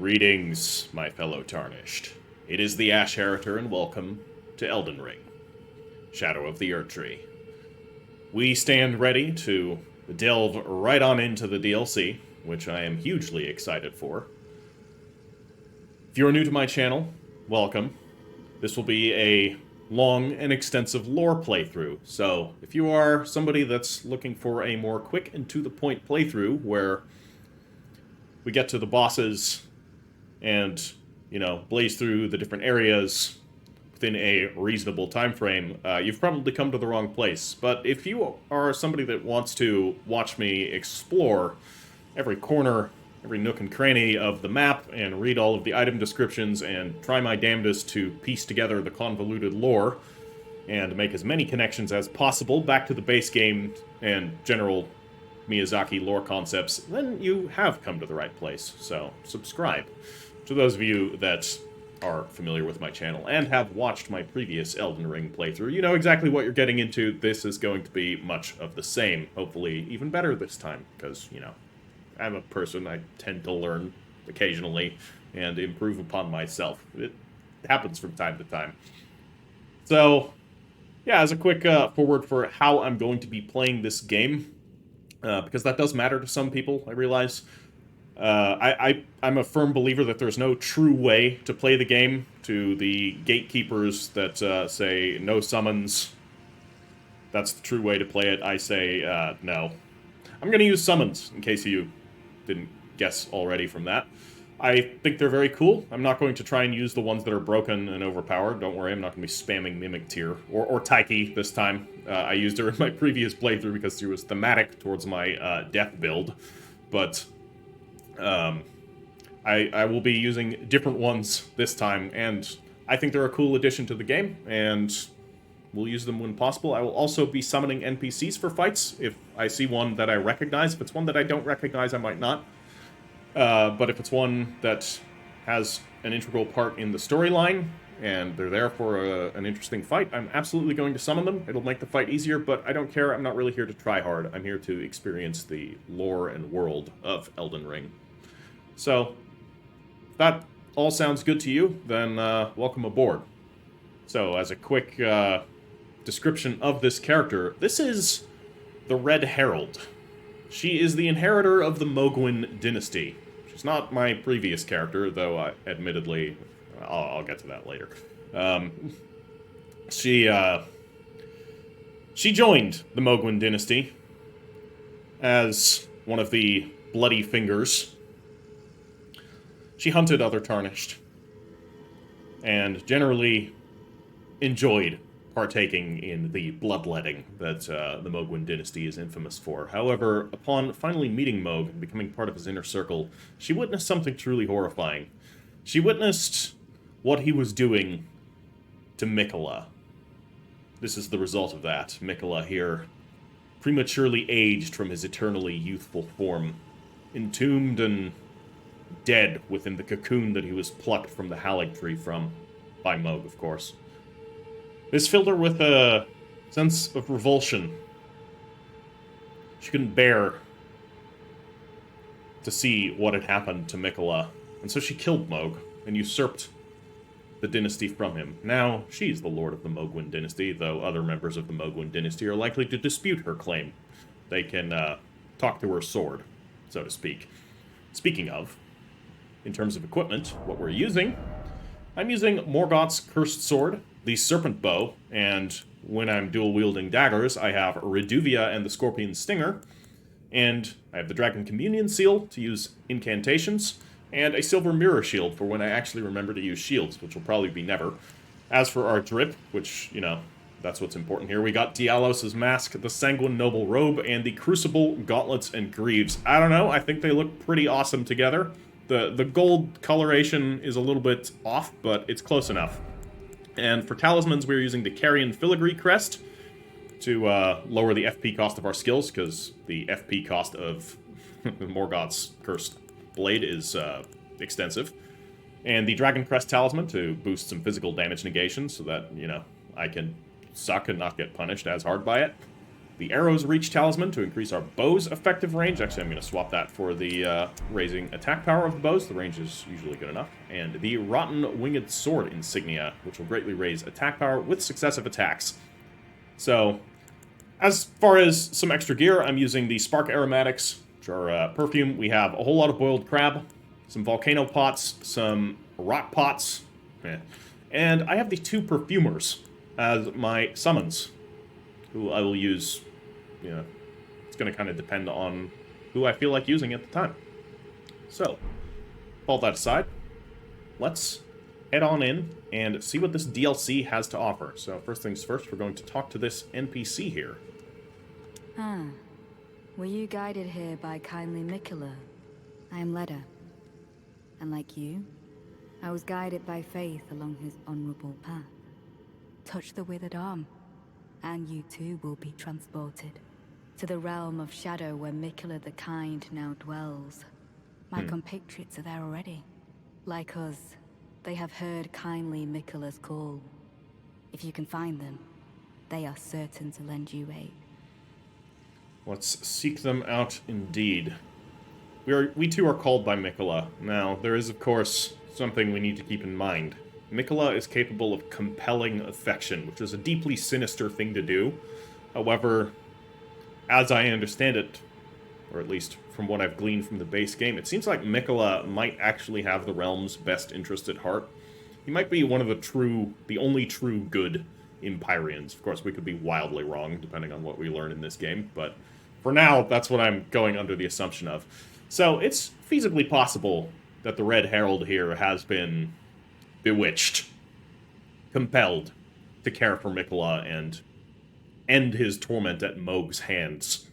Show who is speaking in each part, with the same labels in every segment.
Speaker 1: Greetings, my fellow Tarnished. It is the Ash Heriter, and welcome to Elden Ring, Shadow of the Erdtree. We stand ready to delve right on into the DLC, which I am hugely excited for. If you are new to my channel, welcome. This will be a long and extensive lore playthrough, so if you are somebody that's looking for a more quick and to-the-point playthrough where we get to the bosses and, blaze through the different areas within a reasonable time frame, you've probably come to the wrong place. But if you are somebody that wants to watch me explore every corner, every nook and cranny of the map, and read all of the item descriptions, and try my damnedest to piece together the convoluted lore, and make as many connections as possible back to the base game and general Miyazaki lore concepts, then you have come to the right place. So, subscribe. To those of you that are familiar with my channel and have watched my previous Elden Ring playthrough, you know exactly what you're getting into. This is going to be much of the same. Hopefully even better this time, because, I'm a person, I tend to learn occasionally and improve upon myself. It happens from time to time. So, yeah, as a quick forward for how I'm going to be playing this game, because that does matter to some people, I realize. I'm a firm believer that there's no true way to play the game. To the gatekeepers that say no summons, that's the true way to play it, I say no. I'm going to use summons, in case you didn't guess already from that. I think they're very cool. I'm not going to try and use the ones that are broken and overpowered. Don't worry, I'm not going to be spamming Mimic Tier. Or Taiki this time. I used her in my previous playthrough because she was thematic towards my death build. But I will be using different ones this time, and I think they're a cool addition to the game, and we'll use them when possible. I will also be summoning NPCs for fights if I see one that I recognize. If it's one that I don't recognize, I might not. But if it's one that has an integral part in the storyline, and they're there for an interesting fight, I'm absolutely going to summon them. It'll make the fight easier, but I don't care. I'm not really here to try hard. I'm here to experience the lore and world of Elden Ring. So, if that all sounds good to you, then welcome aboard. So, as a quick description of this character, this is the Red Herald. She is the inheritor of the Moghwyn Dynasty. She's not my previous character, though admittedly, I'll get to that later. She joined the Moghwyn Dynasty as one of the Bloody Fingers. She hunted other Tarnished, and generally enjoyed partaking in the bloodletting that the Moghwyn Dynasty is infamous for. However, upon finally meeting Mohg and becoming part of his inner circle, she witnessed something truly horrifying. She witnessed what he was doing to Miquella. This is the result of that. Miquella here, prematurely aged from his eternally youthful form, entombed and dead within the cocoon that he was plucked from the Erdtree from, by Mohg, of course. This filled her with a sense of revulsion. She couldn't bear to see what had happened to Miquella, and so she killed Mohg and usurped the dynasty from him. Now, she's the lord of the Moghwyn Dynasty, though other members of the Moghwyn Dynasty are likely to dispute her claim. They can talk to her sword, so to speak. Speaking of, in terms of equipment, what we're using, I'm using Morgoth's Cursed Sword, the Serpent Bow, and when I'm dual-wielding daggers, I have Reduvia and the Scorpion Stinger, and I have the Dragon Communion Seal to use incantations, and a Silver Mirror Shield for when I actually remember to use shields, which will probably be never. As for our drip, which, that's what's important here, we got Dialos' Mask, the Sanguine Noble Robe, and the Crucible, Gauntlets, and Greaves. I don't know, I think they look pretty awesome together. The gold coloration is a little bit off, but it's close enough. And for talismans, we're using the Carrion Filigree Crest to lower the FP cost of our skills, because the FP cost of Morgoth's Cursed Blade is extensive. And the Dragon Crest Talisman to boost some physical damage negation, so that, I can suck and not get punished as hard by it. the arrow's reach talisman to increase our bow's effective range. Actually, I'm going to swap that for the raising attack power of the bows. The range is usually good enough. And the rotten winged sword insignia, which will greatly raise attack power with successive attacks. So, as far as some extra gear, I'm using the spark aromatics, which are perfume. We have a whole lot of boiled crab, some volcano pots, some rock pots, and I have the 2 perfumers as my summons, who I will use. It's going to kind of depend on who I feel like using at the time. So, all that aside, let's head on in and see what this DLC has to offer. So first things first, we're going to talk to this NPC here.
Speaker 2: Were you guided here by kindly Miquella? I am Leda. And like you, I was guided by faith along his honorable path. Touch the withered arm, and you too will be transported to the realm of shadow where Miquella the Kind now dwells. My compatriots are there already. Like us, they have heard kindly Miquella's call. If you can find them, they are certain to lend you aid.
Speaker 1: Let's seek them out indeed. We too are called by Miquella. Now, there is, of course, something we need to keep in mind. Miquella is capable of compelling affection, which is a deeply sinister thing to do. However, as I understand it, or at least from what I've gleaned from the base game, it seems like Miquella might actually have the realm's best interest at heart. He might be one of the only true good Empyreans. Of course, we could be wildly wrong, depending on what we learn in this game, but for now, that's what I'm going under the assumption of. So, it's feasibly possible that the Red Herald here has been bewitched, compelled to care for Miquella and end his torment at Mohg's hands.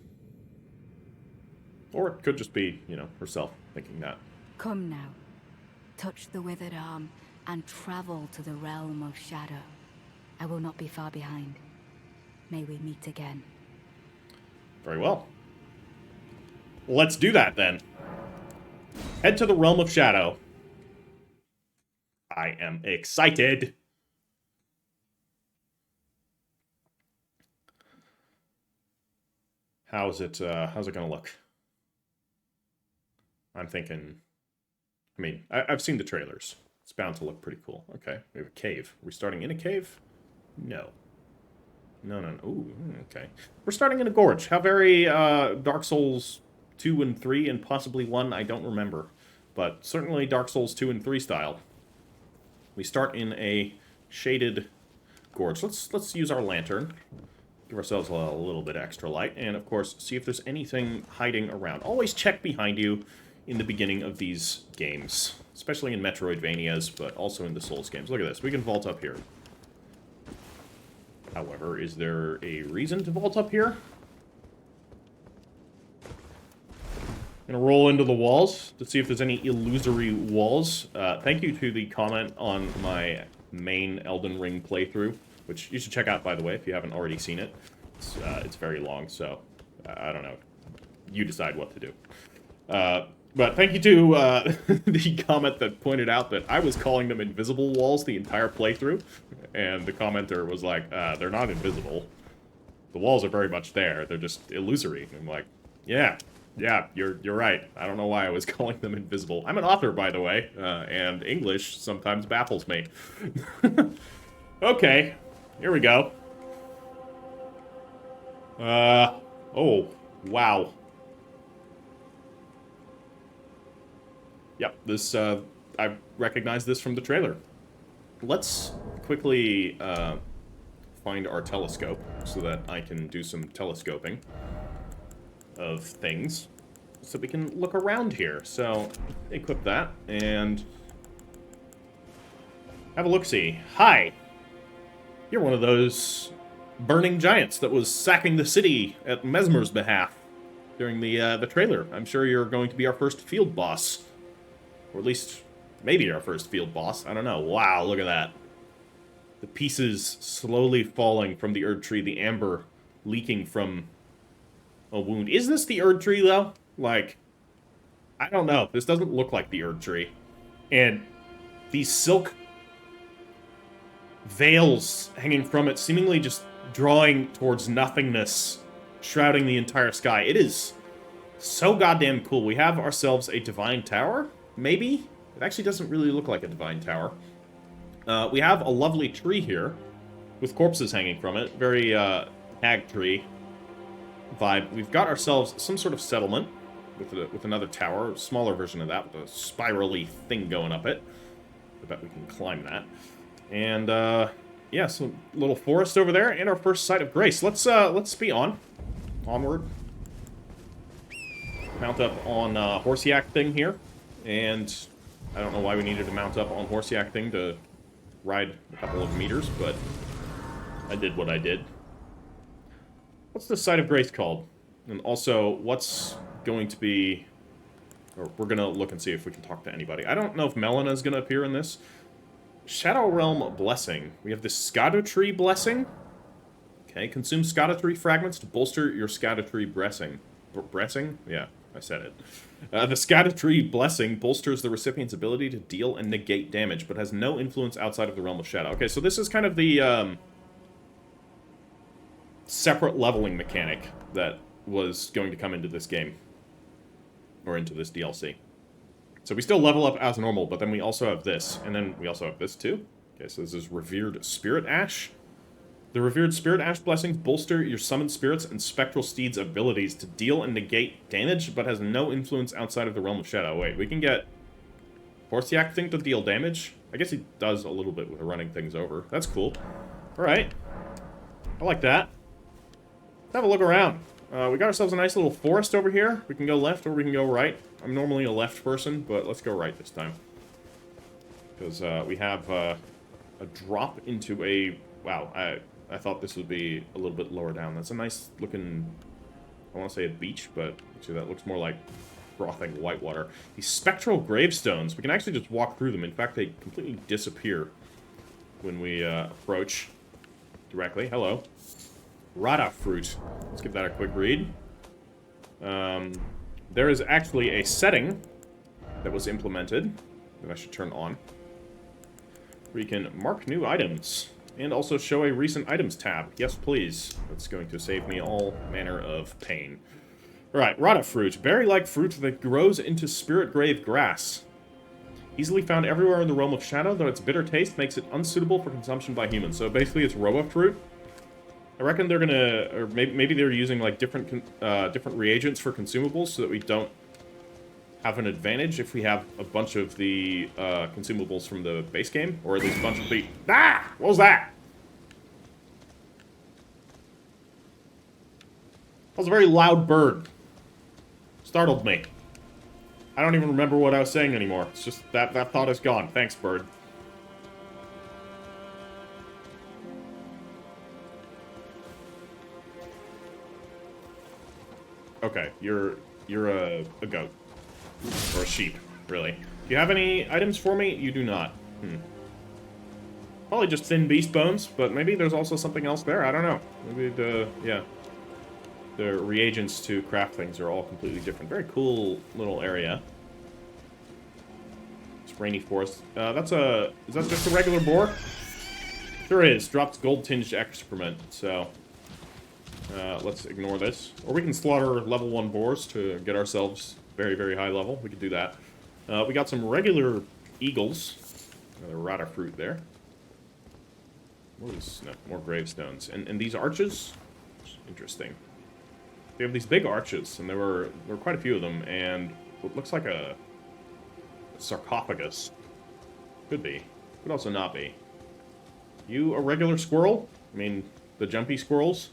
Speaker 1: Or it could just be, herself thinking that.
Speaker 2: Come now. Touch the withered arm and travel to the realm of shadow. I will not be far behind. May we meet again.
Speaker 1: Very well. Let's do that, then. Head to the realm of shadow. I am excited. How's it gonna look? I'm thinking... I've seen the trailers. It's bound to look pretty cool. Okay, we have a cave. Are we starting in a cave? No. No. Ooh, okay. We're starting in a gorge. How very Dark Souls 2 and 3 and possibly 1, I don't remember. But certainly Dark Souls 2 and 3 style. We start in a shaded gorge. Let's use our lantern. Give ourselves a little bit extra light. And, of course, see if there's anything hiding around. Always check behind you in the beginning of these games. Especially in Metroidvanias, but also in the Souls games. Look at this. We can vault up here. However, is there a reason to vault up here? I'm gonna roll into the walls to see if there's any illusory walls. Thank you to the comment on my main Elden Ring playthrough, which you should check out, by the way, if you haven't already seen it. It's very long, so I don't know. You decide what to do. But thank you to the comment that pointed out that I was calling them invisible walls the entire playthrough, and the commenter was like, they're not invisible. The walls are very much there. They're just illusory. And I'm like, yeah, you're right. I don't know why I was calling them invisible. I'm an author, by the way, and English sometimes baffles me. Okay, here we go. Oh, wow. Yep, this, I recognize this from the trailer. Let's quickly find our telescope so that I can do some telescoping of things so we can look around here. So, equip that and have a look-see. Hi! You're one of those burning giants that was sacking the city at Mesmer's behalf during the trailer. I'm sure you're going to be our first field boss. Or at least, maybe our first field boss. I don't know. Wow, look at that. The pieces slowly falling from the Erdtree, the amber leaking from a wound. Is this the Erdtree, though? Like, I don't know. This doesn't look like the Erdtree. And these silk veils hanging from it, seemingly just drawing towards nothingness shrouding the entire sky. It is so goddamn cool. We have ourselves a divine tower, maybe? It actually doesn't really look like a divine tower. We have a lovely tree here, with corpses hanging from it. Very, hag tree vibe. We've got ourselves some sort of settlement with another tower, a smaller version of that, with a spirally thing going up it. I bet we can climb that. And, yeah, so a little forest over there, and our first site of grace. Let's be onward. Mount up on, horse yak thing here. And I don't know why we needed to mount up on horse yak thing to ride a couple of meters, but I did what I did. What's the site of grace called? And also, what's going to be... Or we're going to look and see if we can talk to anybody. I don't know if Melina is going to appear in this. Shadow Realm Blessing. We have the Erdtree Blessing. Okay, consume Erdtree fragments to bolster your Erdtree blessing. Blessing? Yeah, I said it. The Erdtree Blessing bolsters the recipient's ability to deal and negate damage, but has no influence outside of the realm of shadow. Okay, so this is kind of the separate leveling mechanic that was going to come into this game. Or into this DLC. So we still level up as normal, but then we also have this. And then we also have this too. Okay, so this is Revered Spirit Ash. The Revered Spirit Ash blessings bolster your summoned spirits and spectral steeds' abilities to deal and negate damage, but has no influence outside of the realm of shadow. Wait, we can get Horseyak thing to deal damage? I guess he does a little bit with running things over. That's cool. Alright. I like that. Let's have a look around. We got ourselves a nice little forest over here. We can go left or we can go right. I'm normally a left person, but let's go right this time. Because we have a drop into a... Wow, I thought this would be a little bit lower down. That's a nice looking... I want to say a beach, but actually that looks more like frothing white water. These spectral gravestones, we can actually just walk through them. In fact, they completely disappear when we approach directly. Hello. Rada fruit. Let's give that a quick read. There is actually a setting that was implemented that I should turn on. We can mark new items and also show a recent items tab. Yes, please. That's going to save me all manner of pain. Alright, Rada fruit. Berry-like fruit that grows into spirit grave grass. Easily found everywhere in the realm of shadow, though its bitter taste makes it unsuitable for consumption by humans. So basically it's Roa fruit. I reckon they're gonna, or maybe they're using like different reagents for consumables so that we don't have an advantage if we have a bunch of the consumables from the base game, or at least a bunch of the... Ah! What was that? That was a very loud bird. Startled me. I don't even remember what I was saying anymore. It's just that thought is gone. Thanks, bird. Okay, you're a goat. Or a sheep, really. Do you have any items for me? You do not. Probably just thin beast bones, but maybe there's also something else there. I don't know. Maybe the reagents to craft things are all completely different. Very cool little area. It's rainy forest. Is that just a regular boar? Sure is. Drops gold-tinged excrement, so... let's ignore this. Or we can slaughter level 1 boars to get ourselves very, very high level. We could do that. We got some regular eagles. Another rata fruit there. More gravestones. And these arches? Interesting. They have these big arches, and there were quite a few of them, and it looks like a sarcophagus. Could be. Could also not be. You a regular squirrel? I mean, the jumpy squirrels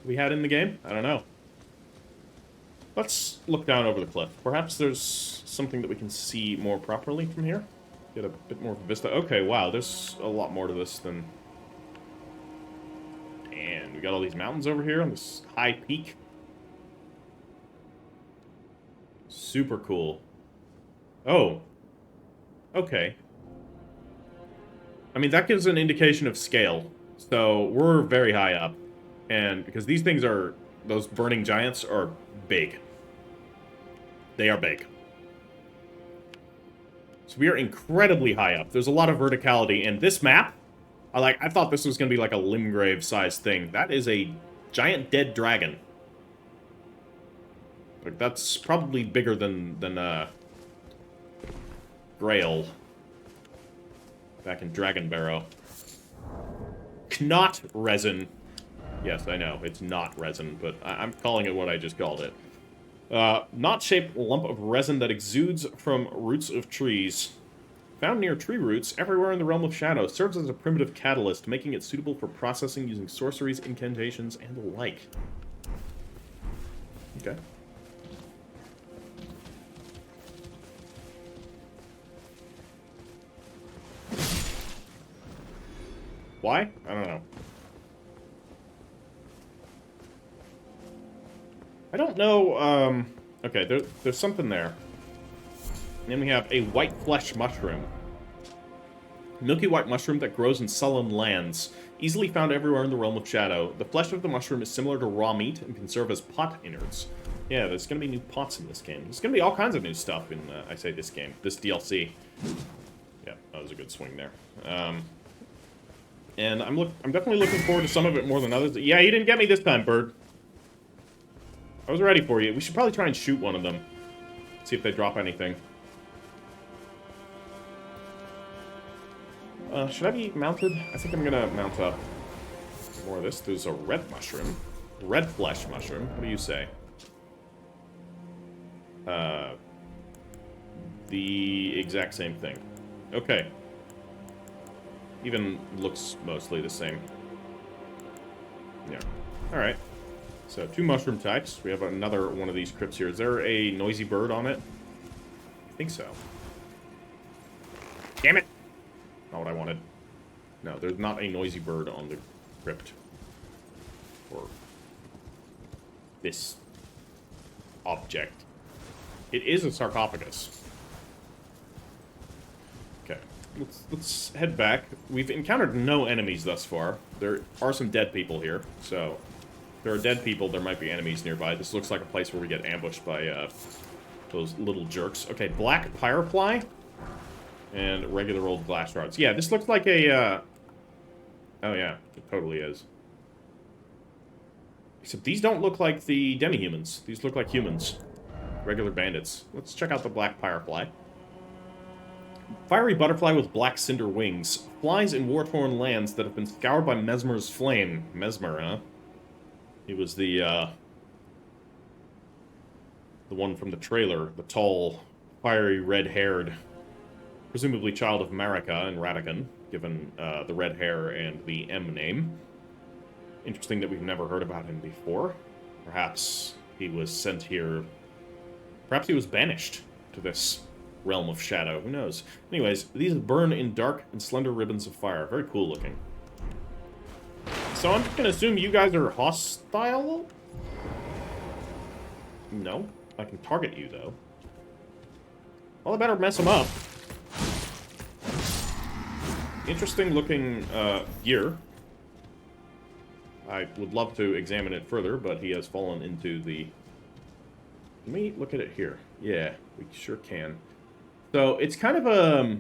Speaker 1: we had in the game? I don't know. Let's look down over the cliff. Perhaps there's something that we can see more properly from here. Get a bit more of a vista. Okay, wow, there's a lot more to this than... And we got all these mountains over here on this high peak. Super cool. Oh. Okay. I mean, that gives an indication of scale. So, we're very high up. And because these things are... Those burning giants are big. They are big. So we are incredibly high up. There's a lot of verticality. And this map... I thought this was going to be like a Limgrave-sized thing. That is a giant dead dragon. Like, that's probably bigger than Grail. Back in Dragon Barrow. Knot resin. Yes, I know, it's not resin, but I'm calling it what I just called it. Knot-shaped lump of resin that exudes from roots of trees. Found near tree roots everywhere in the realm of shadow, serves as a primitive catalyst, making it suitable for processing using sorceries, incantations, and the like. Okay. Why? I don't know. I don't know, okay, there's something there. And then we have a white flesh mushroom. Milky white mushroom that grows in sullen lands. Easily found everywhere in the realm of shadow. The flesh of the mushroom is similar to raw meat and can serve as pot innards. Yeah, there's gonna be new pots in this game. There's gonna be all kinds of new stuff in, I say this game, this DLC. Yeah, that was a good swing there. And I'm definitely looking forward to some of it more than others. Yeah, you didn't get me this time, bird. I was ready for you. We should probably try and shoot one of them. See if they drop anything. Should I be mounted? I think I'm gonna mount up more of this. There's a red mushroom. Red flesh mushroom. What do you say? The exact same thing. Okay. Even looks mostly the same. Yeah. Alright. So, 2 mushroom types. We have another one of these crypts here. Is there a noisy bird on it? I think so. Damn it! Not what I wanted. No, there's not a noisy bird on the crypt. Or this object. It is a sarcophagus. Okay, let's head back. We've encountered no enemies thus far. There are some dead people here, so if there are dead people, there might be enemies nearby. This looks like a place where we get ambushed by those little jerks. Okay, black pyrefly and regular old glass shards. Yeah, this looks like a oh yeah, it totally is. Except these don't look like the demi-humans. These look like humans. Regular bandits. Let's check out the black pyrefly. Fiery butterfly with black cinder wings. Flies in war-torn lands that have been scoured by Mesmer's flame. Mesmer, huh? He was the one from the trailer. The tall, fiery, red-haired, presumably child of Marika and Radagon, given the red hair and the M name. Interesting that we've never heard about him before. Perhaps he was sent here. Perhaps he was banished to this realm of shadow. Who knows? Anyways, these burn in dark and slender ribbons of fire. Very cool looking. So I'm just gonna assume you guys are hostile? No. I can target you, though. Well, I better mess them up. Interesting looking gear. I would love to examine it further, but he has fallen into the... Let me look at it here. Yeah, we sure can. So, it's kind of,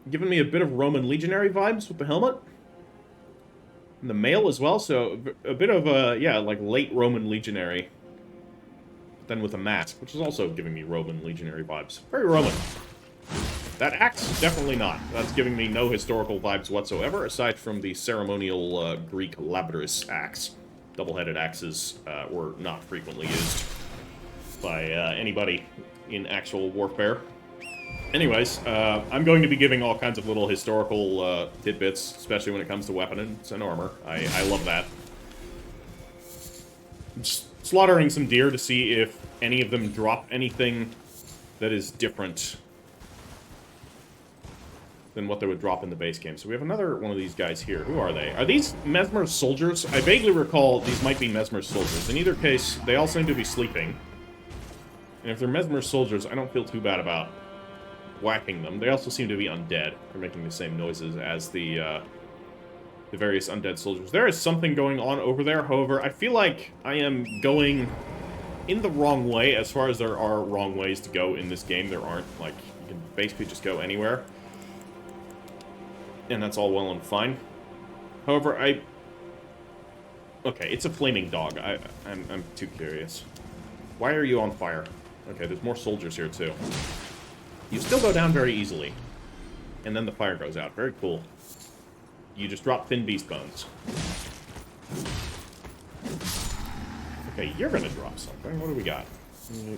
Speaker 1: giving me a bit of Roman legionary vibes with the helmet. And the mail as well, so a bit of, yeah, like late Roman legionary. But then with a mask, which is also giving me Roman legionary vibes. Very Roman. That axe, definitely not. That's giving me no historical vibes whatsoever, aside from the ceremonial Greek labrys axe. Double-headed axes were not frequently used by anybody in actual warfare. Anyways, I'm going to be giving all kinds of little historical tidbits, especially when it comes to weapons and armor. I love that. Just slaughtering some deer to see if any of them drop anything that is different than what they would drop in the base game. So we have another one of these guys here. Who are they? Are these Mesmer's soldiers? I vaguely recall these might be Mesmer's soldiers. In either case, they all seem to be sleeping. And if they're Mesmer's soldiers, I don't feel too bad about whacking them. They also seem to be undead. They're making the same noises as the various undead soldiers. There is something going on over there. However, I feel like I am going in the wrong way as far as there are wrong ways to go in this game. There aren't. Like, you can basically just go anywhere. And that's all well and fine. However, okay, it's a flaming dog. I'm too curious. Why are you on fire? Okay, there's more soldiers here, too. You still go down very easily. And then the fire goes out. Very cool. You just drop thin beast bones. Okay, you're gonna drop something. What do we got?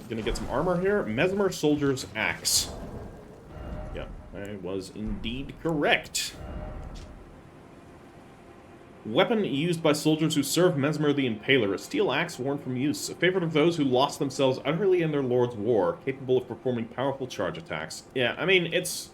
Speaker 1: Gonna get some armor here. Mesmer Soldier's Axe. Yep, I was indeed correct. Weapon used by soldiers who serve Mesmer the Impaler. A steel axe worn from use. A favorite of those who lost themselves utterly in their lord's war. Capable of performing powerful charge attacks. Yeah, I mean, it's...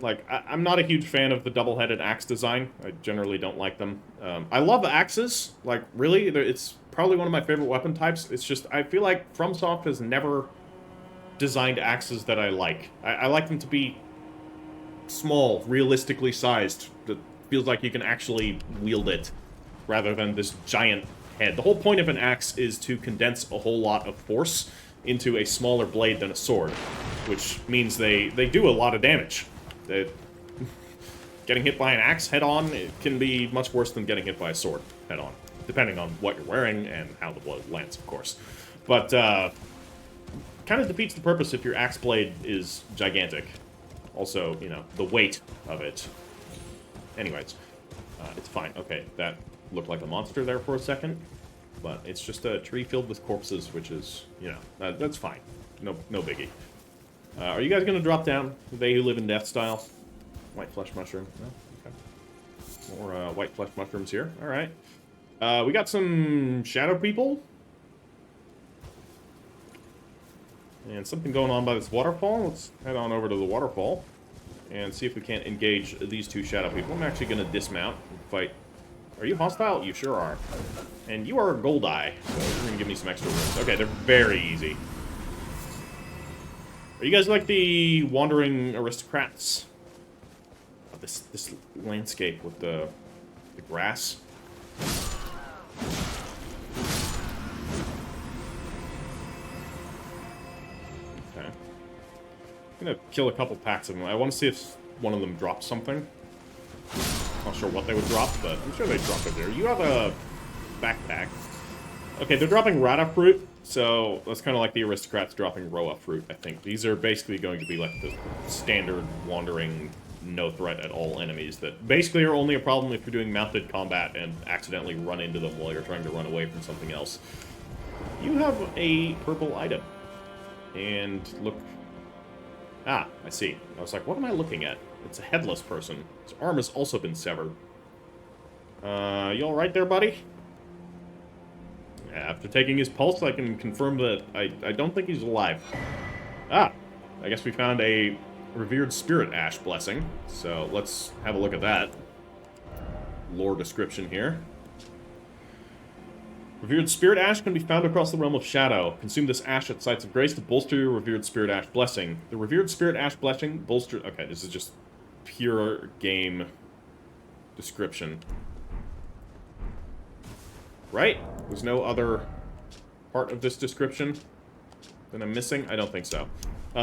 Speaker 1: Like, I'm not a huge fan of the double-headed axe design. I generally don't like them. I love axes. Like, really, it's probably one of my favorite weapon types. It's just, I feel like FromSoft has never designed axes that I like. I like them to be small, realistically sized. That feels like you can actually wield it, rather than this giant head. The whole point of an axe is to condense a whole lot of force into a smaller blade than a sword, which means they do a lot of damage. Getting hit by an axe head-on, it can be much worse than getting hit by a sword head-on, depending on what you're wearing and how the blow lands, of course. But, kind of defeats the purpose if your axe blade is gigantic. Also, you know, the weight of it. Anyways, it's fine. Okay, that looked like a monster there for a second, but it's just a tree filled with corpses, which is, you know, that's fine. No biggie. Are you guys going to drop down? They who live in death style? White flesh mushroom. No? Okay. More white flesh mushrooms here. Alright. We got some shadow people. And something going on by this waterfall. Let's head on over to the waterfall and see if we can't engage these two shadow people. I'm actually going to dismount and fight. Are you hostile? You sure are. And you are a gold eye, so you're going to give me some extra room. Okay, they're very easy. Are you guys like the wandering aristocrats? Oh, this landscape with the grass. Okay. I'm gonna kill a couple packs of them. I want to see if one of them drops something. Not sure what they would drop, but I'm sure they drop it there. You have a backpack. Okay, they're dropping Rata fruit. So, that's kind of like the aristocrats dropping Roa fruit, I think. These are basically going to be like the standard wandering, no threat at all enemies that basically are only a problem if you're doing mounted combat and accidentally run into them while you're trying to run away from something else. You have a purple item. And look... Ah, I see. I was like, what am I looking at? It's a headless person. His arm has also been severed. You alright there, buddy? After taking his pulse, I can confirm that I don't think he's alive. Ah, I guess we found a revered spirit ash blessing. So let's have a look at that. Lore description here. Revered spirit ash can be found across the realm of shadow. Consume this ash at sites of grace to bolster your revered spirit ash blessing. The revered spirit ash blessing bolster... Okay, this is just pure game description. Right? There's no other part of this description that I'm missing? I don't think so.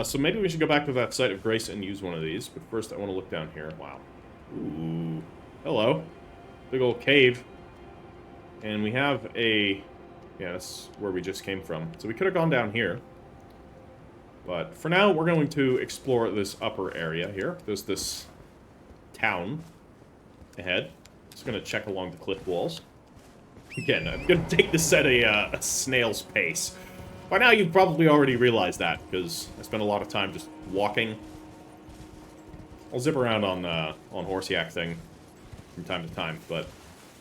Speaker 1: So maybe we should go back to that site of grace and use one of these. But first I want to look down here. Wow. Ooh. Hello. Big old cave. And we have a... Yeah, that's where we just came from. So we could have gone down here. But for now, we're going to explore this upper area here. There's this town ahead. Just going to check along the cliff walls. Again, I'm going to take this at a snail's pace. By now, you've probably already realized that, because I spend a lot of time just walking. I'll zip around on Horse Yak thing from time to time, but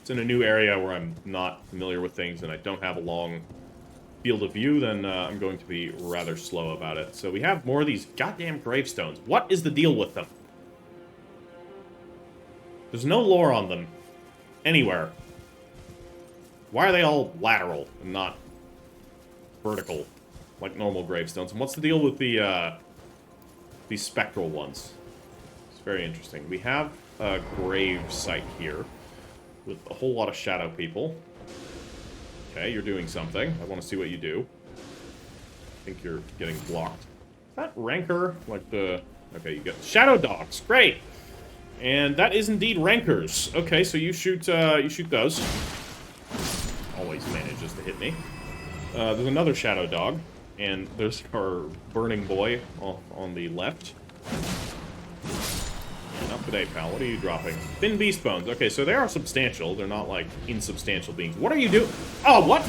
Speaker 1: it's in a new area where I'm not familiar with things and I don't have a long field of view, then I'm going to be rather slow about it. So we have more of these goddamn gravestones. What is the deal with them? There's no lore on them anywhere. Why are they all lateral and not vertical, like normal gravestones? And what's the deal with the these spectral ones? It's very interesting. We have a Gravesite here with a whole lot of shadow people. Okay, you're doing something. I want to see what you do. I think you're getting blocked. Is that Rancor? Like the... Okay, you got Shadow Dogs. Great! And that is indeed Rancors. Okay, so you shoot those. Always manages to hit me. There's another shadow dog, and there's our burning boy on the left. And up to date, pal. What are you dropping? Thin beast bones. Okay, so they are substantial. They're not, like, insubstantial beings. What are you doing? Oh, what?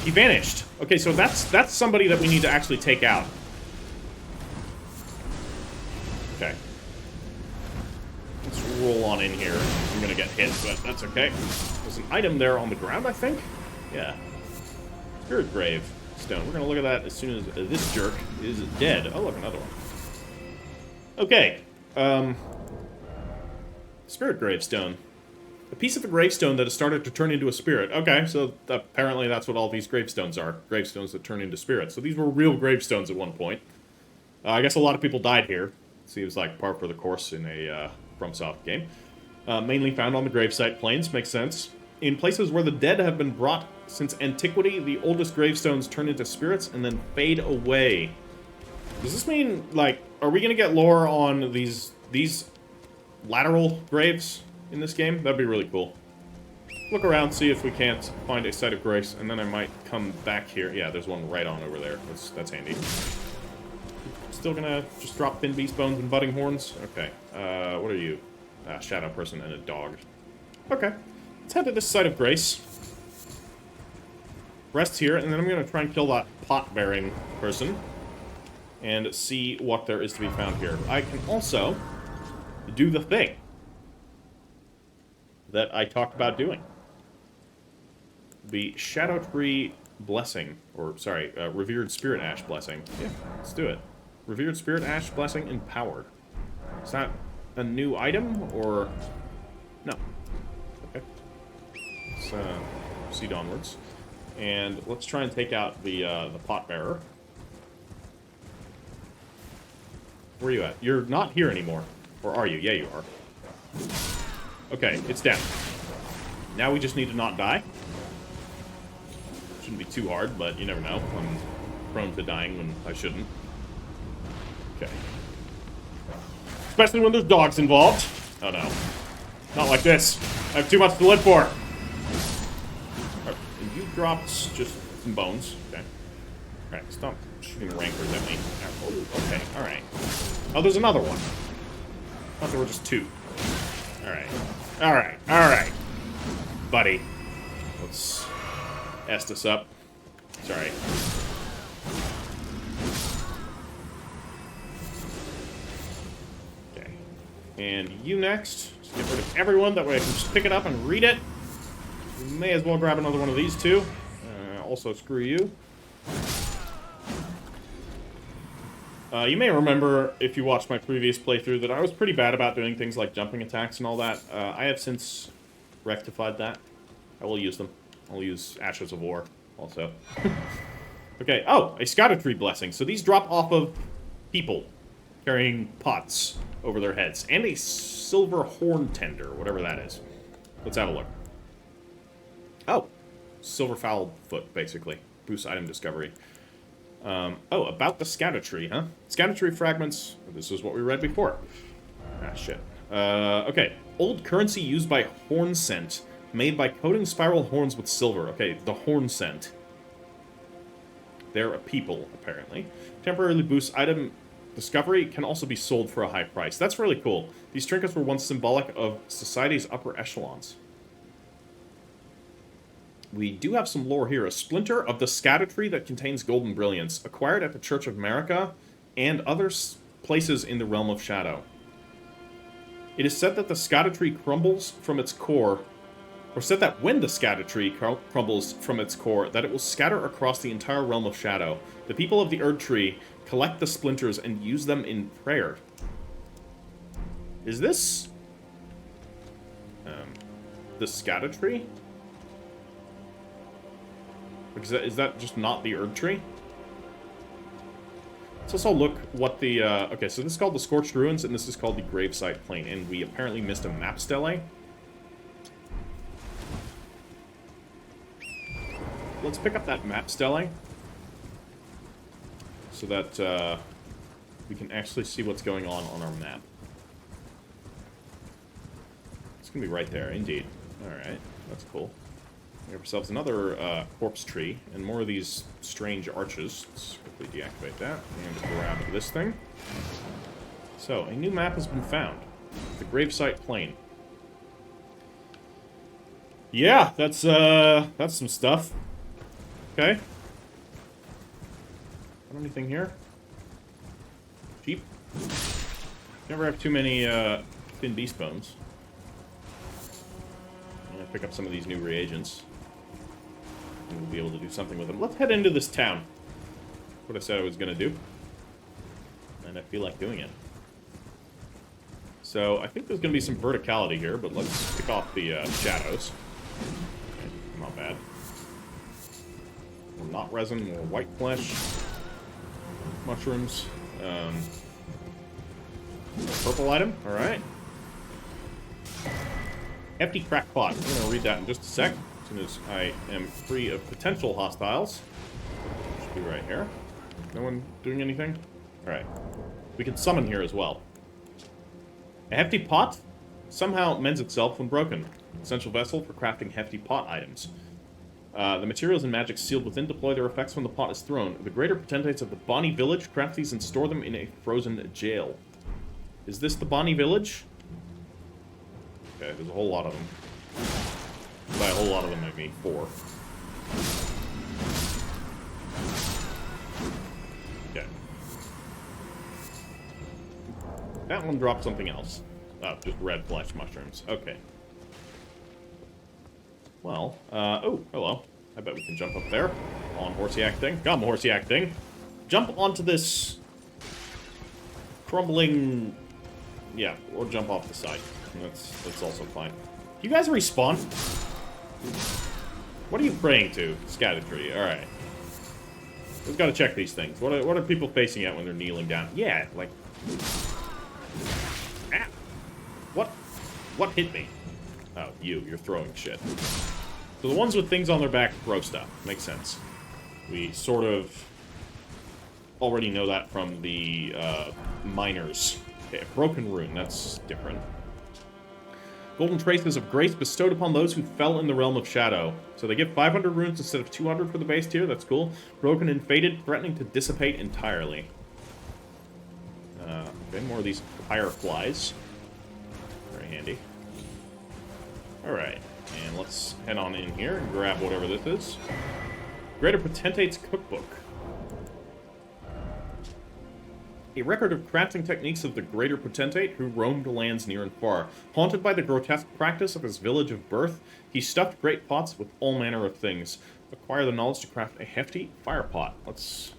Speaker 1: He vanished. Okay, so that's somebody that we need to actually take out. Okay. Let's roll on in here. I'm gonna get hit, but that's okay. There's an item there on the ground, I think? Yeah. Spirit grave stone. We're gonna look at that as soon as this jerk is dead. Oh, look, another one. Okay. Spirit gravestone. A piece of a gravestone that has started to turn into a spirit. Okay, so apparently that's what all these gravestones are. Gravestones that turn into spirits. So these were real gravestones at one point. I guess a lot of people died here. Seems like par for the course in a FromSoft game. Mainly found on the Gravesite plains, makes sense. In places where the dead have been brought since antiquity, the oldest gravestones turn into spirits and then fade away. Does this mean, like, are we gonna get lore on these lateral graves in this game? That'd be really cool. Look around, see if we can't find a site of grace, and then I might come back here. Yeah, there's one right on over there. That's handy. Still gonna just drop thin beast bones and budding horns? Okay. What are you? Shadow person and a dog. Okay. Let's head to this site of grace. Rest here, and then I'm gonna try and kill that pot-bearing person and see what there is to be found here. I can also do the thing that I talked about doing. The Shadow Tree Blessing, or sorry, Revered Spirit Ash Blessing. Yeah, let's do it. Revered Spirit Ash Blessing Empowered. Is that a new item, or... No. Okay. Let's proceed onwards. And let's try and take out the pot bearer. Where are you at? You're not here anymore. Or are you? Yeah, you are. Okay, it's down. Now we just need to not die. Shouldn't be too hard, but you never know. I'm prone to dying when I shouldn't. Okay. Especially when there's dogs involved. Oh no. Not like this. I have too much to live for. Right, and you dropped just some bones. Okay. Alright, stop shooting rankers at me. Oh, okay, alright. Oh, there's another one. I thought there were just two. Alright. Alright, alright. Buddy. Let's S this up. Sorry. Okay. And you next. Just get rid of everyone, that way I can just pick it up and read it. We may as well grab another one of these two. Also, screw you. You may remember, if you watched my previous playthrough, that I was pretty bad about doing things like jumping attacks and all that. I have since rectified that. I will use them. I'll use Ashes of War, also. Okay, oh, a Erdtree blessing. So these drop off of people carrying pots over their heads. And a silver horn tender, whatever that is. Let's have a look. Oh, silver fowl foot, basically. Boost item discovery. Oh, about the Erdtree, huh? Erdtree fragments. This is what we read before. Ah, shit. Okay. Old currency used by horn scent, made by coating spiral horns with silver. Okay, the horn scent. They're a people, apparently. Temporarily boosts item discovery, can also be sold for a high price. That's really cool. These trinkets were once symbolic of society's upper echelons. We do have some lore here. A splinter of the Erdtree that contains golden brilliance, acquired at the Church of Marika and other places in the Realm of Shadow. It is said that the Erdtree crumbles from its core, or said that when the Erdtree crumbles from its core, that it will scatter across the entire Realm of Shadow. The people of the Erdtree collect the splinters and use them in prayer. Is this... the Erdtree? Is that just not the Erdtree? Let's also look what the... okay, so this is called the Scorched Ruins, and this is called the Gravesite Plain, and we apparently missed a map stele. Let's pick up that map stele, so that we can actually see what's going on our map. It's gonna be right there, indeed. Alright, that's cool. We have ourselves another corpse tree, and more of these strange arches. Let's quickly deactivate that, and grab this thing. So, a new map has been found. The Gravesite Plain. Yeah, that's some stuff. Okay. Got anything here? Cheap. Never have too many thin beast bones. I'm gonna pick up some of these new reagents. And we'll be able to do something with them. Let's head into this town. What I said I was gonna do. And I feel like doing it. So, I think there's going to be some verticality here, but let's pick off the shadows. Okay, not bad. More knot resin, more white flesh. Mushrooms. Purple item, alright. Empty crack pot. I'm going to read that in just a sec, as soon as I am free of potential hostiles. Should be right here. No one doing anything? Alright. We can summon here as well. A hefty pot somehow mends itself when broken. Essential vessel for crafting hefty pot items. The materials and magic sealed within deploy their effects when the pot is thrown. The greater potentates of the Bonnie Village craft these and store them in a frozen jail. Is this the Bonnie Village? Okay, there's a whole lot of them. By a whole lot of them, I mean 4. Okay. That one dropped something else. Oh, just red flesh mushrooms. Okay. Well, oh, hello. I bet we can jump up there. On horsey acting. Come, horsey acting. Jump onto this crumbling... Yeah, or jump off the side. That's also fine. You guys respawn? What are you praying to? Erdtree. Alright. We've got to check these things. What are people facing at when they're kneeling down? Yeah, like... Ah! What hit me? Oh, you're throwing shit. So the ones with things on their back throw stuff. Makes sense. We sort of already know that from the miners. Okay, a broken rune, that's different. Golden traces of grace bestowed upon those who fell in the realm of shadow. So they give 500 runes instead of 200 for the base tier, that's cool. Broken and faded, threatening to dissipate entirely. Okay, more of these fireflies. Very handy. Alright, and let's head on in here and grab whatever this is. Greater Potentate's Cookbook. A record of crafting techniques of the Greater Potentate who roamed lands near and far. Haunted by the grotesque practice of his village of birth, he stuffed great pots with all manner of things. Acquire the knowledge to craft a hefty fire pot. Let's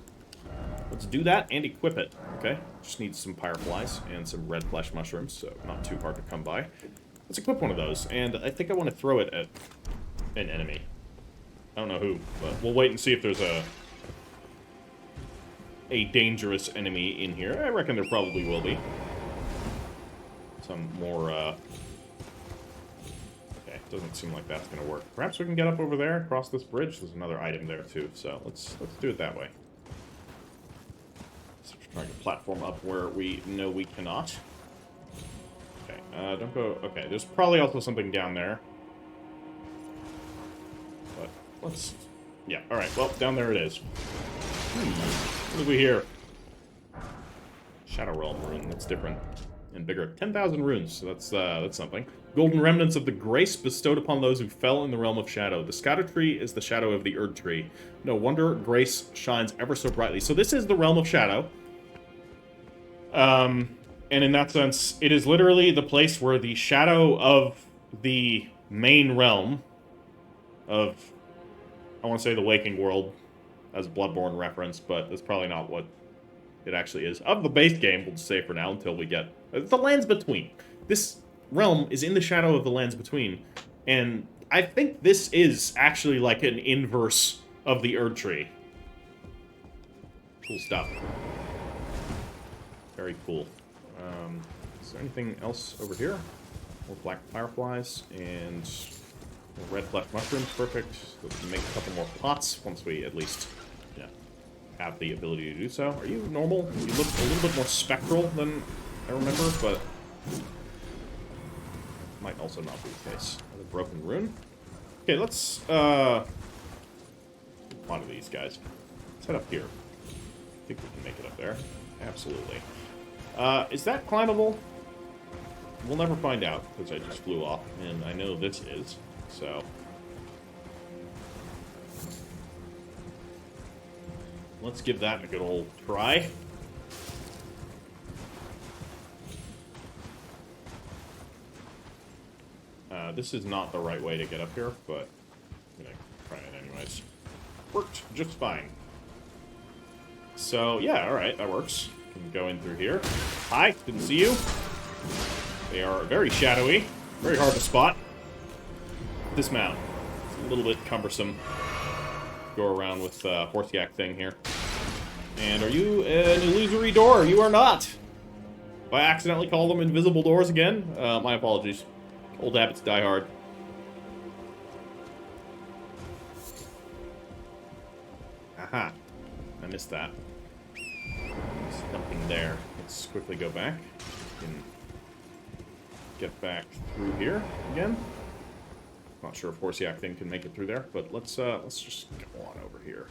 Speaker 1: do that and equip it, okay? Just need some fireflies and some red flesh mushrooms, so not too hard to come by. Let's equip one of those, and I think I want to throw it at an enemy. I don't know who, but we'll wait and see if there's a dangerous enemy in here. I reckon there probably will be. Some more, okay, doesn't seem like that's gonna work. Perhaps we can get up over there, across this bridge. There's another item there, too, so let's do it that way. Trying to platform up where we know we cannot. Okay, don't go... Okay, there's probably also something down there. But, let's... Yeah, alright, well, down there it is. What do we hear? Shadow Realm rune, that's different. And bigger. 10,000 runes, so that's something. Golden remnants of the grace bestowed upon those who fell in the realm of shadow. The Erdtree is the shadow of the Erdtree. No wonder grace shines ever so brightly. So this is the realm of shadow. And in that sense, it is literally the place where the shadow of the main realm of, I want to say the Waking World as a Bloodborne reference, but that's probably not what it actually is. Of the base game, we'll just say for now until we get the Lands Between. This realm is in the shadow of the Lands Between, and I think this is actually like an inverse of the Erdtree. Cool stuff. Very cool. Is there anything else over here? More black fireflies and more red flesh mushrooms. Perfect. So we can make a couple more pots once we at least have the ability to do so. Are you normal? You look a little bit more spectral than I remember, but might also not be the case. Another broken rune. Okay, let's, one of these guys. Let's head up here. I think we can make it up there. Absolutely. Is that climbable? We'll never find out, because I just flew off, and I know this is, so... Let's give that a good old try. This is not the right way to get up here, but I'm gonna try it anyways. Worked just fine. So, yeah, alright, that works. Can go in through here. Hi, didn't see you. They are very shadowy, very hard to spot. Dismount. It's a little bit cumbersome. Go around with horse yak thing here. And are you an illusory door? You are not! If I accidentally call them invisible doors again, my apologies. Old habits die hard. Aha. I missed that. There's nothing there. Let's quickly go back. And get back through here again. Not sure if Horseyak thing can make it through there, but let's just go on over here.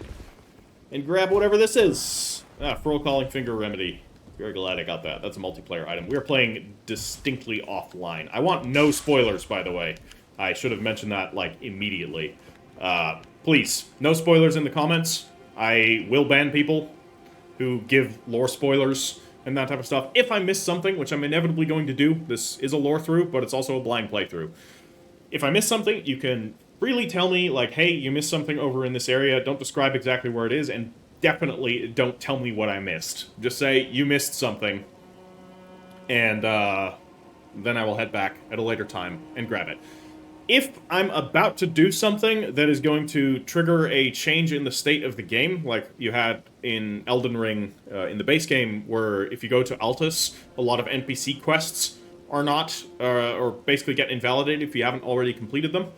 Speaker 1: And grab whatever this is. Furl Calling Finger Remedy. Very glad I got that. That's a multiplayer item. We are playing distinctly offline. I want no spoilers, by the way. I should have mentioned that, like, immediately. Please, no spoilers in the comments. I will ban people who give lore spoilers and that type of stuff. If I miss something, which I'm inevitably going to do, this is a lore through, but it's also a blind playthrough. If I miss something, you can freely tell me, like, hey, you missed something over in this area. Don't describe exactly where it is, and definitely don't tell me what I missed. Just say, you missed something, and then I will head back at a later time and grab it. If I'm about to do something that is going to trigger a change in the state of the game, like you had in Elden Ring in the base game, where if you go to Altus, a lot of NPC quests are not, or basically get invalidated if you haven't already completed them,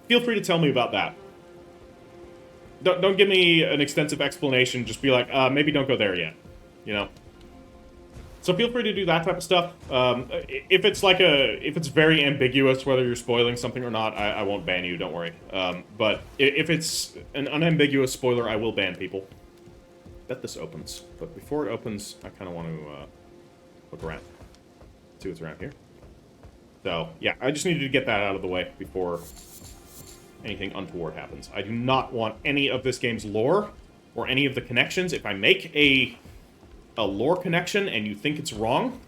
Speaker 1: feel free to tell me about that. Don't give me an extensive explanation, just be like, maybe don't go there yet, you know? So feel free to do that type of stuff. If it's very ambiguous whether you're spoiling something or not, I won't ban you, don't worry. But if it's an unambiguous spoiler, I will ban people. Bet this opens. But before it opens, I kind of want to look around. See what's around here. So, yeah, I just needed to get that out of the way before anything untoward happens. I do not want any of this game's lore or any of the connections. If I make a lore connection and you think it's wrong,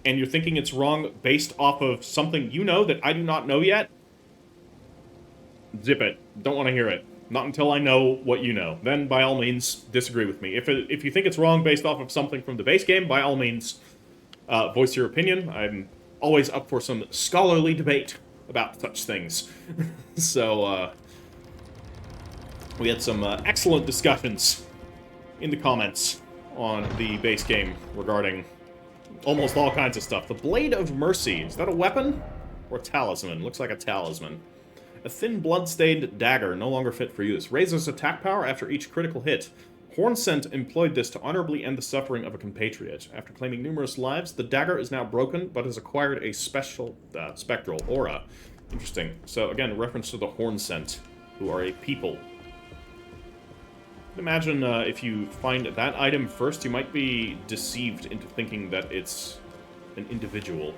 Speaker 1: and you're thinking it's wrong based off of something you know that I do not know yet, zip it. Don't want to hear it. Not until I know what you know. Then, by all means, disagree with me. If you think it's wrong based off of something from the base game, by all means, voice your opinion. I'm always up for some scholarly debate about such things. So, we had some excellent discussions in the comments on the base game regarding almost all kinds of stuff. The Blade of Mercy, is that a weapon? Or a talisman? Looks like a talisman. A thin, blood-stained dagger, no longer fit for use. Raises attack power after each critical hit. Hornsent employed this to honorably end the suffering of a compatriot. After claiming numerous lives, the dagger is now broken, but has acquired a special spectral aura. Interesting. So, again, reference to the Hornsent, who are a people. Imagine if you find that item first, you might be deceived into thinking that it's an individual.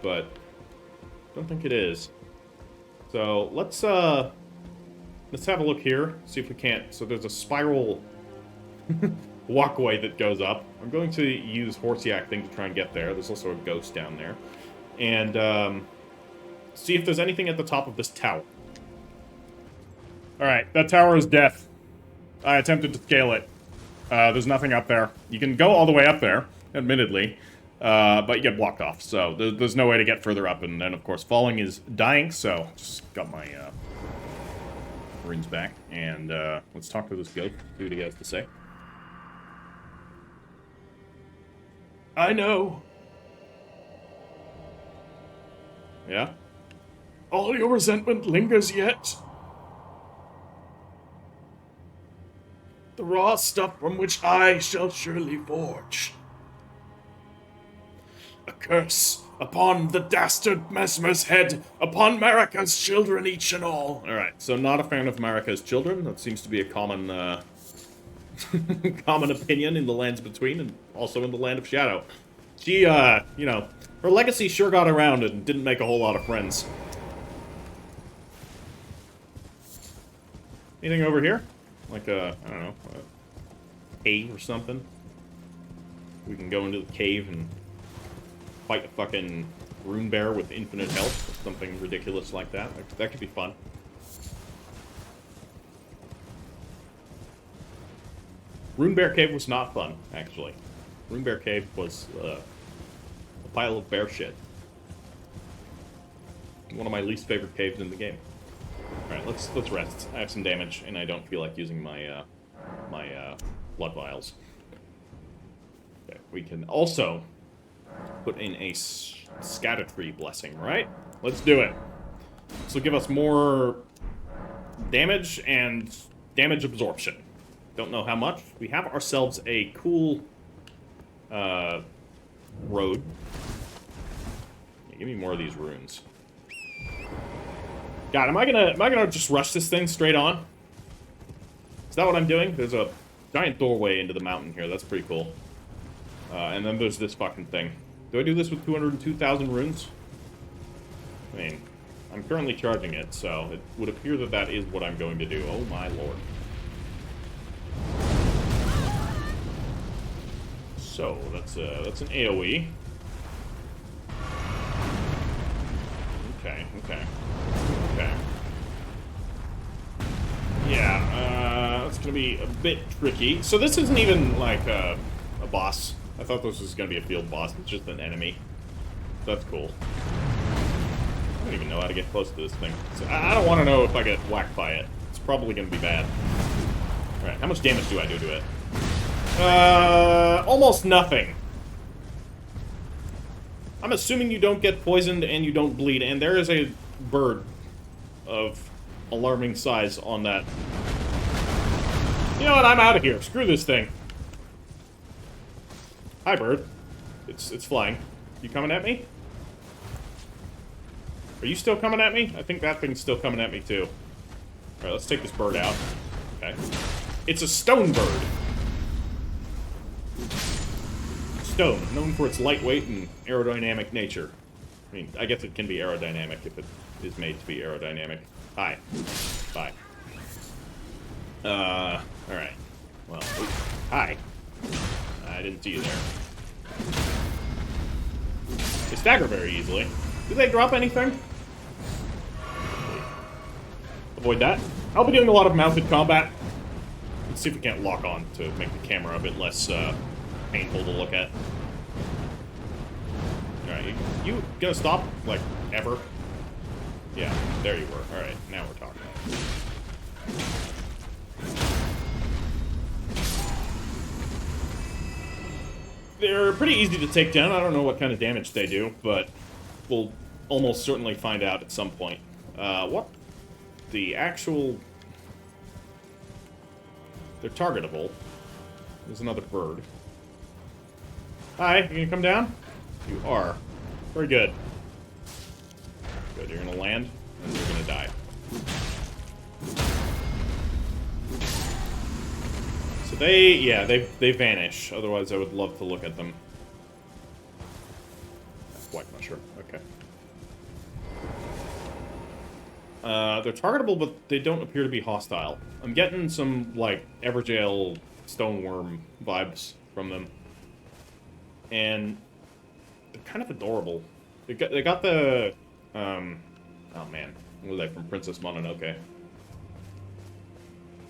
Speaker 1: But I don't think it is. So, let's have a look here, see if we can't. So there's a spiral walkway that goes up. I'm going to use Horseyak thing to try and get there. There's also a ghost down there. And see if there's anything at the top of this tower. Alright, that tower is death. I attempted to scale it. There's nothing up there. You can go all the way up there, admittedly, but you get blocked off, so there's no way to get further up, and then, of course, falling is dying, so just got my rings back, and let's talk to this goat, see what he has to say. I know. Yeah? All your resentment lingers yet. The raw stuff from which I shall surely forge. A curse Upon the dastard Mesmer's head, upon Marika's children each and all. Alright, so not a fan of Marika's children. That seems to be a common, common opinion in the Lands Between, and also in the Land of Shadow. She, you know, her legacy sure got around and didn't make a whole lot of friends. Anything over here? Like a, I don't know, a cave or something? We can go into the cave and fight a fucking rune bear with infinite health, or something ridiculous like that. That could be fun. Rune bear cave was not fun, actually. Rune bear cave was a pile of bear shit. One of my least favorite caves in the game. All right, let's rest. I have some damage, and I don't feel like using my blood vials. Okay, we can also put in a Erdtree blessing, right? Let's do it. This will give us more damage and damage absorption. Don't know how much. We have ourselves a cool road. Yeah, give me more of these runes. God, am I gonna just rush this thing straight on? Is that what I'm doing? There's a giant doorway into the mountain here. That's pretty cool. And then there's this fucking thing. Do I do this with 202,000 runes? I mean, I'm currently charging it, so it would appear that that is what I'm going to do. Oh my lord. So, that's an AoE. Okay. Yeah, that's gonna be a bit tricky. So this isn't even, like, a boss. I thought this was gonna be a field boss. It's just an enemy. That's cool. I don't even know how to get close to this thing. So I don't want to know if I get whacked by it. It's probably gonna be bad. Alright, how much damage do I do to it? Almost nothing. I'm assuming you don't get poisoned and you don't bleed, and there is a bird of alarming size on that. You know what? I'm out of here. Screw this thing. Hi, bird. It's flying. You coming at me? Are you still coming at me? I think that thing's still coming at me, too. Alright, let's take this bird out. Okay. It's a stone bird. Stone, known for its lightweight and aerodynamic nature. I mean, I guess it can be aerodynamic if it is made to be aerodynamic. Hi. Bye. Alright. Well, hi. I didn't see you there. They stagger very easily. Do they drop anything? Avoid that. I'll be doing a lot of mounted combat. Let's see if we can't lock on to make the camera a bit less painful to look at. Alright, you gonna stop, like, ever? Yeah, there you were. Alright, now we're talking. They're pretty easy to take down. I don't know what kind of damage they do, but we'll almost certainly find out at some point. What? The actual... They're targetable. There's another bird. Hi, you gonna come down? You are. Very good. Good, you're gonna land, and you're gonna die. So they vanish. Otherwise, I would love to look at them. White mushroom, okay. They're targetable, but they don't appear to be hostile. I'm getting some, like, Evergaol stoneworm vibes from them. And they're kind of adorable. They got the, oh man, what was that from Princess Mononoke?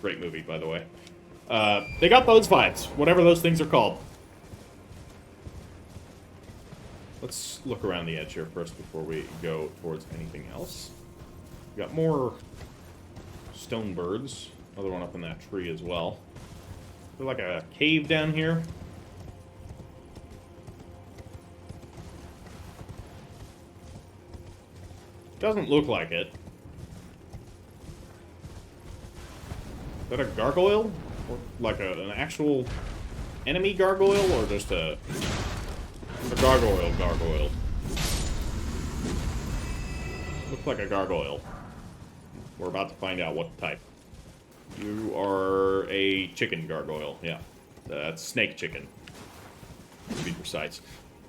Speaker 1: Great movie, by the way. They got those vibes, whatever those things are called. Let's look around the edge here first before we go towards anything else. We got more stone birds. Another one up in that tree as well. There's like a cave down here. Doesn't look like it. Is that a gargoyle? Or like an actual enemy gargoyle? Or just a gargoyle? Looks like a gargoyle. We're about to find out what type. You are a chicken gargoyle, yeah. That's snake chicken, to be precise.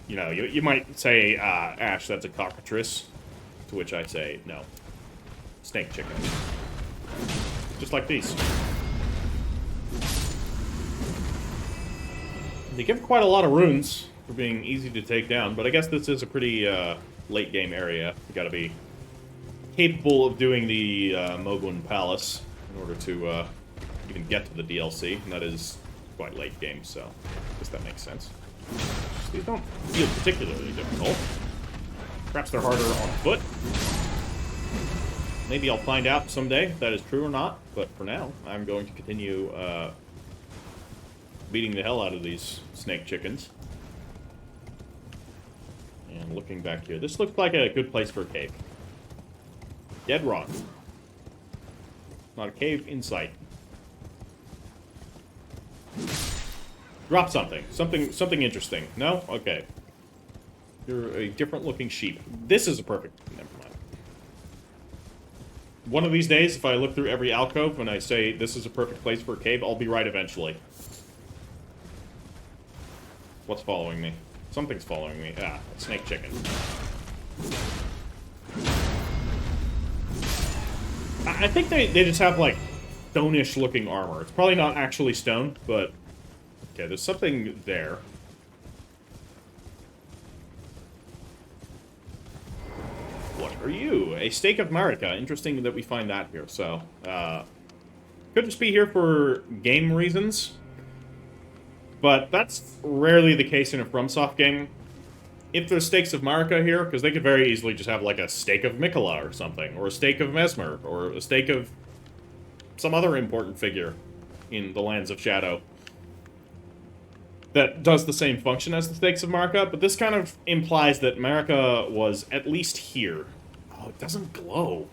Speaker 1: You know, you might say, Ash, that's a cockatrice. To which I say, no. Snake chicken. Just like these. They give quite a lot of runes for being easy to take down, but I guess this is a pretty late game area. You gotta be capable of doing the Moghwyn Palace in order to even get to the DLC, and that is quite late game, so I guess that makes sense. These don't feel particularly difficult. Perhaps they're harder on foot. Maybe I'll find out someday if that is true or not, but for now, I'm going to continue beating the hell out of these snake chickens. And looking back here, this looks like a good place for a cave. Dead rock. Not a cave in sight. Drop something. Something interesting. No? Okay. You're a different looking sheep. This is a perfect... Never mind. One of these days, if I look through every alcove and I say this is a perfect place for a cave, I'll be right eventually. What's following me? Something's following me. Ah, a snake chicken. I think they just have, like, stone-ish looking armor. It's probably not actually stone, but... Okay, there's something there. What are you? A stake of Marika. Interesting that we find that here, so... could just be here for game reasons. But that's rarely the case in a FromSoft game. If there's stakes of Marika here, because they could very easily just have, like, a stake of Miquella or something, or a stake of Mesmer, or a stake of some other important figure in the Lands of Shadow that does the same function as the stakes of Marika, but this kind of implies that Marika was at least here. Oh, it doesn't glow.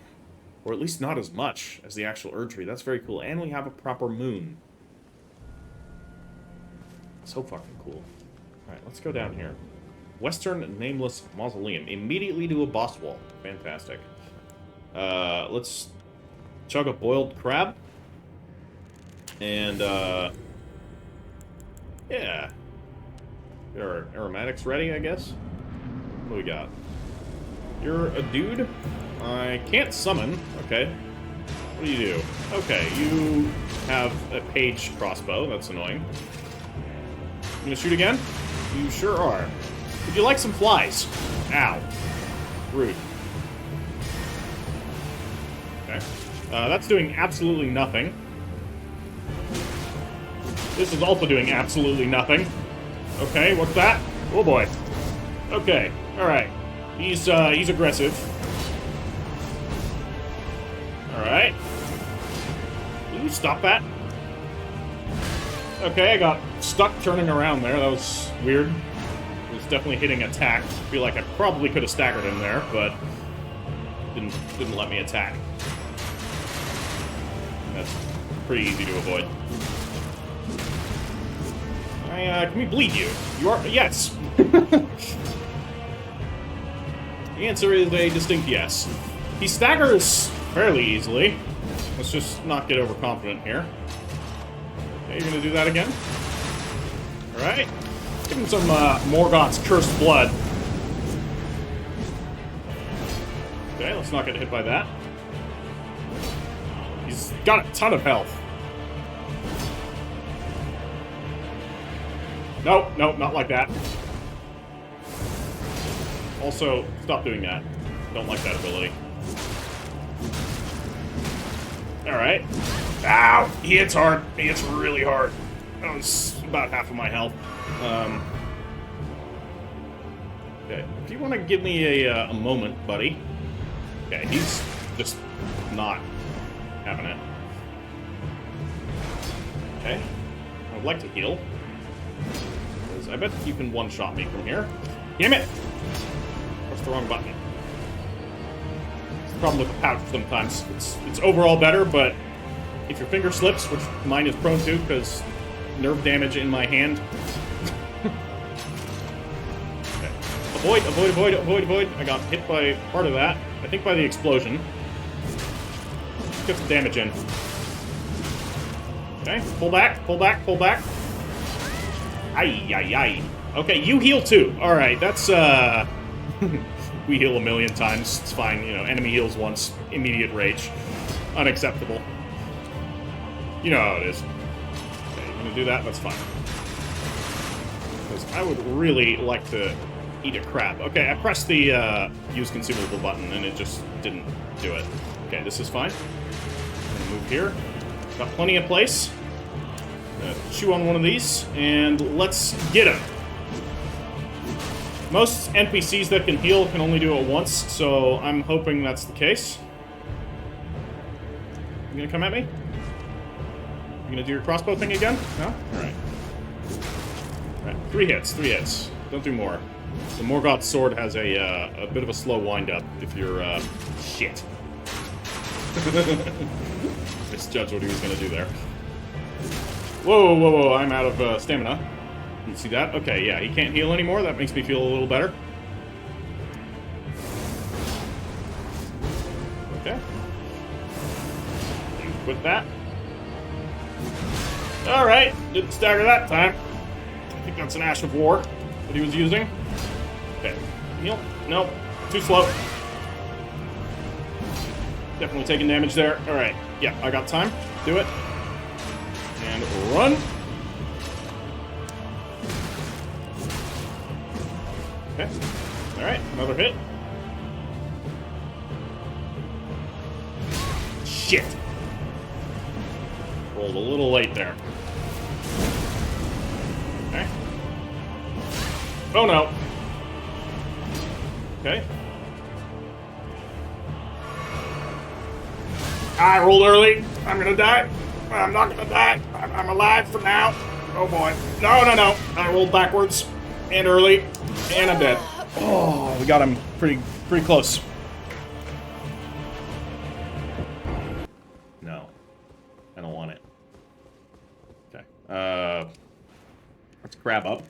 Speaker 1: Or at least not as much as the actual Erdtree. That's very cool. And we have a proper moon. So fucking cool. Alright, let's go down here. Western Nameless Mausoleum. Immediately to a boss wall. Fantastic. Let's chug a boiled crab. And, yeah. Get our aromatics ready, I guess. What do we got? You're a dude? I can't summon. Okay. What do you do? Okay, you have a page crossbow. That's annoying. You gonna shoot again? You sure are. Would you like some flies? Ow. Rude. Okay. That's doing absolutely nothing. This is also doing absolutely nothing. Okay, what's that? Oh boy. Okay, alright. He's aggressive. Alright. Will you stop that? Okay, I got stuck turning around there. That was weird. It was definitely hitting attack. I feel like I probably could have staggered him there, but didn't let me attack. That's pretty easy to avoid. Can we bleed you? You are... Yes! The answer is a distinct yes. He staggers fairly easily. Let's just not get overconfident here. Okay, you're gonna do that again? Alright. Give him some Morgoth's cursed blood. Okay, let's not get hit by that. He's got a ton of health. Nope, nope, not like that. Also, stop doing that. Don't like that ability. Alright. Ow! He hits hard. He hits really hard. That was about half of my health. Okay, if you want to give me a moment, buddy. Okay, he's just not having it. Okay. I would like to heal. I bet you can one-shot me from here. Damn it! Press the wrong button. It's the problem with the pouch sometimes. It's overall better, but if your finger slips, which mine is prone to because nerve damage in my hand. Okay. Avoid, avoid, avoid, avoid, avoid. I got hit by part of that. I think by the explosion. Get some damage in. Okay, pull back, pull back, pull back. Aye, aye, aye. Okay, you heal too. Alright, that's, we heal 1,000,000 times. It's fine, you know, enemy heals once. Immediate rage. Unacceptable. You know how it is. Okay, you're gonna do that? That's fine. Because I would really like to eat a crab. Okay, I pressed the, use consumable button, and it just didn't do it. Okay, this is fine. I'm gonna move here. Got plenty of place. Chew on one of these, and let's get him. Most NPCs that can heal can only do it once, so I'm hoping that's the case. You gonna come at me? You gonna do your crossbow thing again? No? Alright. Alright, 3 hits, 3 hits. Don't do more. The Morgoth's sword has a bit of a slow wind-up if you're, shit. Misjudged what he was gonna do there. Whoa, whoa, whoa, I'm out of stamina. You see that? Okay, yeah, he can't heal anymore. That makes me feel a little better. Okay. Quit that. Alright, didn't stagger that time. I think that's an Ash of War that he was using. Okay, heal. Nope, too slow. Definitely taking damage there. Alright, yeah, I got time. Do it. And run. Okay. Alright, another hit. Shit. Rolled a little late there. Okay. Oh no. Okay. I rolled early. I'm gonna die. I'm not gonna die. I'm alive for now. Oh boy. No, no, no. I rolled backwards and early, and I'm dead. Oh, we got him pretty close. No, I don't want it. Okay. Let's grab up.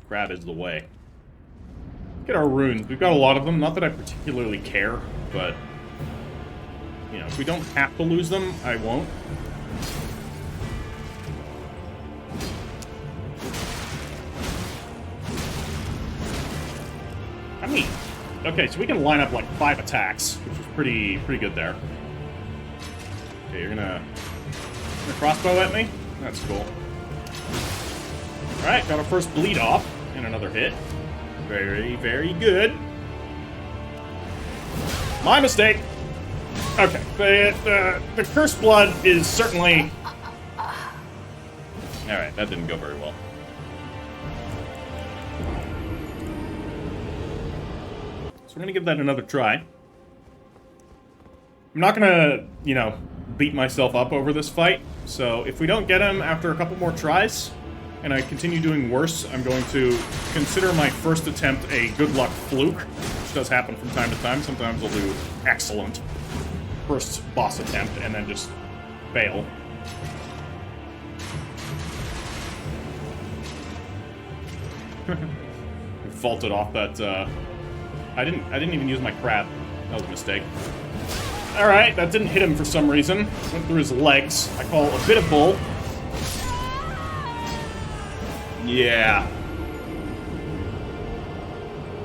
Speaker 1: Grab is the way. Get our runes. We've got a lot of them. Not that I particularly care, but you know, if we don't have to lose them, I won't. I mean, okay, so we can line up like 5 attacks, which is pretty good there. Okay, you're gonna crossbow at me? That's cool. Alright, got our first bleed off, and another hit. Very, very good. My mistake! Okay, the cursed blood is certainly... Alright, that didn't go very well. So we're gonna give that another try. I'm not gonna, you know, beat myself up over this fight, so if we don't get him after a couple more tries, and I continue doing worse, I'm going to consider my first attempt a good luck fluke, which does happen from time to time. Sometimes I'll do excellent first boss attempt and then just fail. Vaulted off that, I didn't even use my crab. That was a mistake. Alright, that didn't hit him for some reason. Went through his legs. I call a bit of bull. Yeah.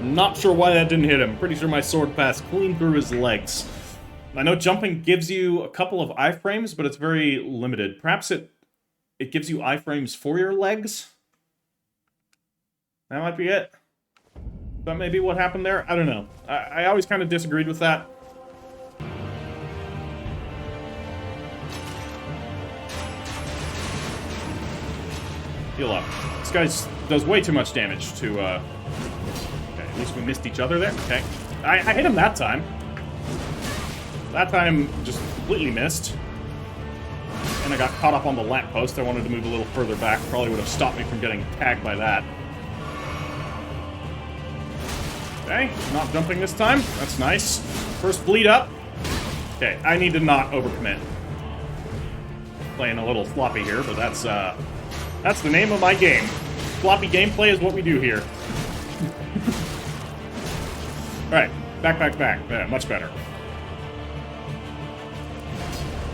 Speaker 1: Not sure why that didn't hit him. Pretty sure my sword passed clean through his legs. I know jumping gives you a couple of iframes, but it's very limited. Perhaps it gives you iframes for your legs? That might be it. That may be what happened there? I don't know. I always kind of disagreed with that. Heal up. This guy does way too much damage to, okay, at least we missed each other there. Okay. I hit him that time. That time, just completely missed. And I got caught up on the lamppost. I wanted to move a little further back. Probably would have stopped me from getting tagged by that. Okay, not jumping this time. That's nice. First bleed up. Okay, I need to not overcommit. Playing a little sloppy here, but that's the name of my game. Sloppy gameplay is what we do here. Alright, Back, back, back. Yeah, much better.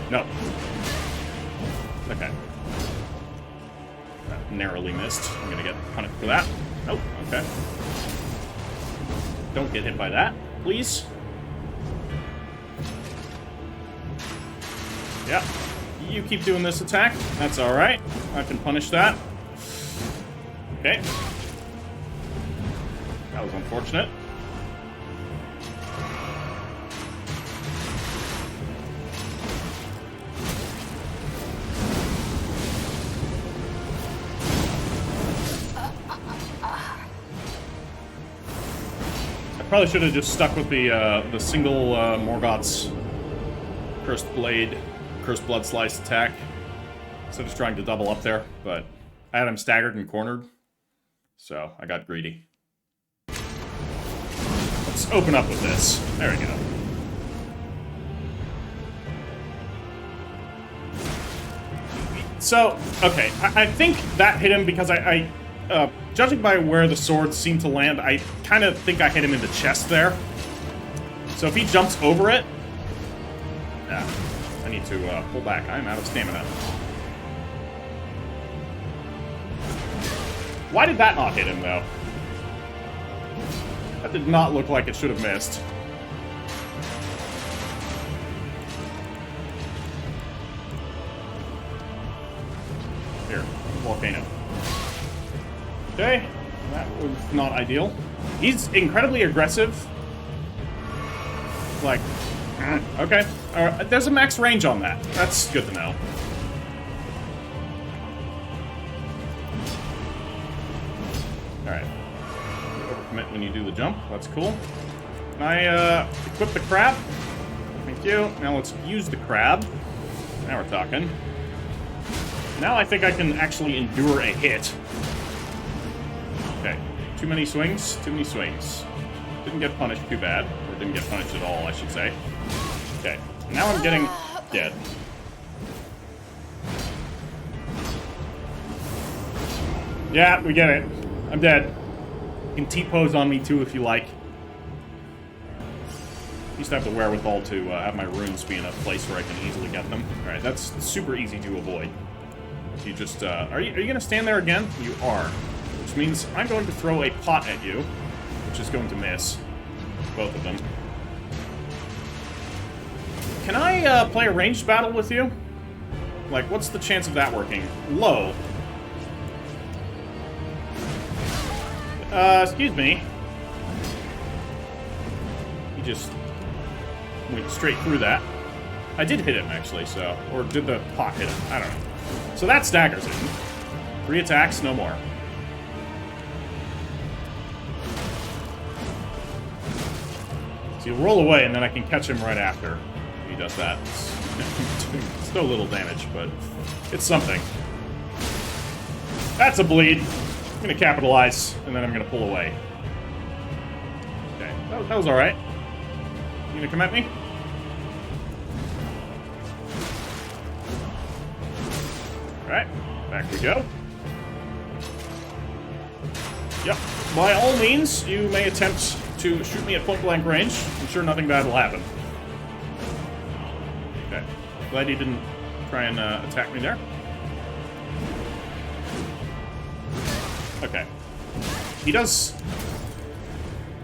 Speaker 1: No. Okay. That narrowly missed. I'm gonna get punished for that. Nope. Okay. Don't get hit by that, please. Yeah. You keep doing this attack. That's alright. I can punish that. Okay. That was unfortunate. Probably should have just stuck with the single Morgoth's Cursed Blade, Cursed Blood Slice attack instead of trying to double up there, but I had him staggered and cornered, so I got greedy. Let's open up with this. There we go. So, okay, I think that hit him because judging by where the swords seem to land, I kind of think I hit him in the chest there. So if he jumps over it... Yeah, I need to pull back. I'm out of stamina. Why did that not hit him, though? That did not look like it should have missed. Here, volcano. Okay, that was not ideal. He's incredibly aggressive. Like, okay. There's a max range on that. That's good to know. Alright. Overcommit when you do the jump. That's cool. Can I equip the crab? Thank you. Now let's use the crab. Now we're talking. Now I think I can actually endure a hit. Okay, too many swings, too many swings. Didn't get punished too bad, or didn't get punished at all, I should say. Okay, now I'm getting dead. Yeah, we get it. I'm dead. You can T-pose on me too if you like. I used to have the wherewithal to have my runes be in a place where I can easily get them. Alright, that's super easy to avoid. You just, are you gonna stand there again? You are. Which means I'm going to throw a pot at you, which is going to miss. Both of them. Can I play a ranged battle with you? Like, what's the chance of that working? Low. Excuse me. He just went straight through that. I did hit him, actually, so... Or did the pot hit him? I don't know. So that staggers him. 3 attacks, no more. So he'll roll away, and then I can catch him right after he does that. It's no little damage, but it's something. That's a bleed. I'm gonna capitalize, and then I'm gonna pull away. Okay, that was alright. You gonna come at me? Alright, back we go. Yep, by all means, you may attempt to shoot me at point-blank range. I'm sure nothing bad will happen. Okay, glad you didn't try and attack me there. Okay. He does...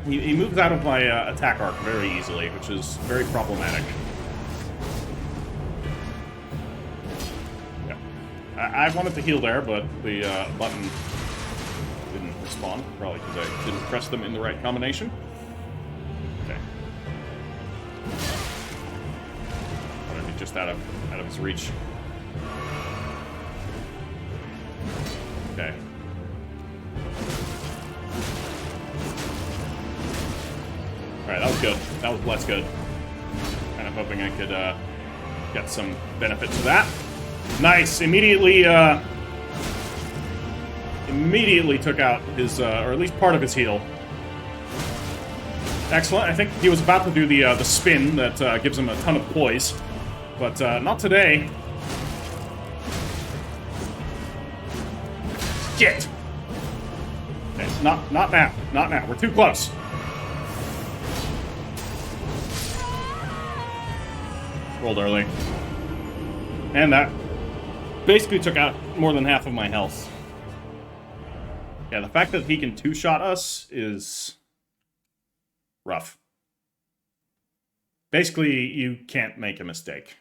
Speaker 1: He moves out of my attack arc very easily, which is very problematic. Yeah. I wanted to heal there, but the button didn't respond. Probably because I didn't press them in the right combination. Okay. Wanted to be just out of his reach. Okay. Alright, that was good. That was less good. Kind of hoping I could get some benefit to that. Nice! Immediately took out his, or at least part of his heal. Excellent. I think he was about to do the spin that gives him a ton of poise. But not today. Shit! Okay, not now. Not now. We're too close.
Speaker 3: rolled early. And that basically took out more than half of my health. Yeah, the fact that he can two-shot us is rough. Basically, you can't make a mistake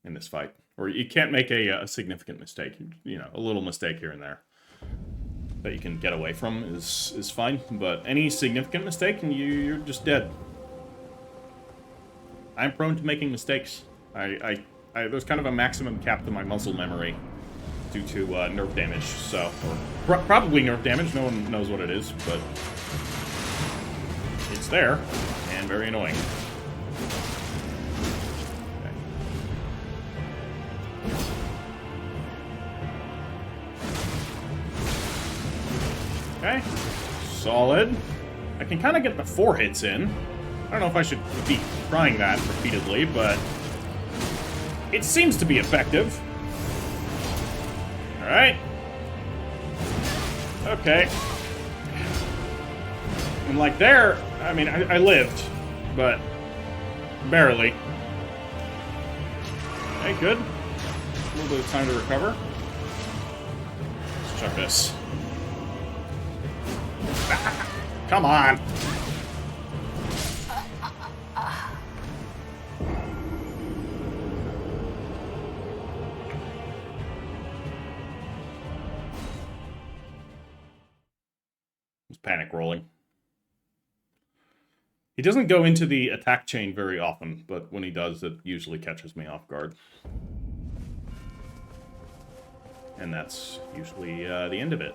Speaker 3: in this fight. Or you can't make a significant mistake. You know, a little mistake here and there that you can get away from is fine. But any significant mistake, and you're just dead. I'm prone to making mistakes. There's kind of a maximum cap to my muscle memory due to nerve damage, so... Or probably nerve damage, no one knows what it is, but... It's there, and very annoying. Okay. Solid. I can kind of get the 4 hits in. I don't know if I should be trying that repeatedly, but... It seems to be effective. Alright. Okay. And like there, I mean, I lived, but barely. Okay, good. A little bit of time to recover. Let's chuck this. Come on! Panic rolling. He doesn't go into the attack chain very often, but when he does, it usually catches me off guard. And that's usually the end of it.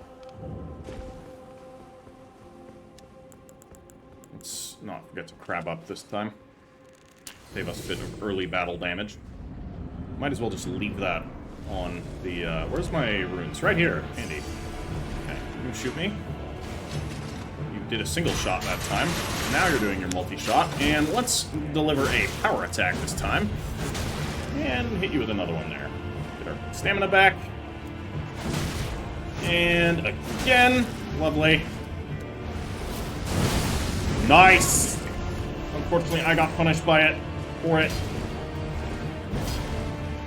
Speaker 3: Let's not forget to crab up this time. Save us a bit of early battle damage. Might as well just leave that on the... where's my runes? Right here. Handy. Okay, you shoot me. Did a single shot that time. Now you're doing your multi-shot, and let's deliver a power attack this time. And hit you with another one there. Get our stamina back. And again. Lovely. Nice! Unfortunately, I got punished by it. For it.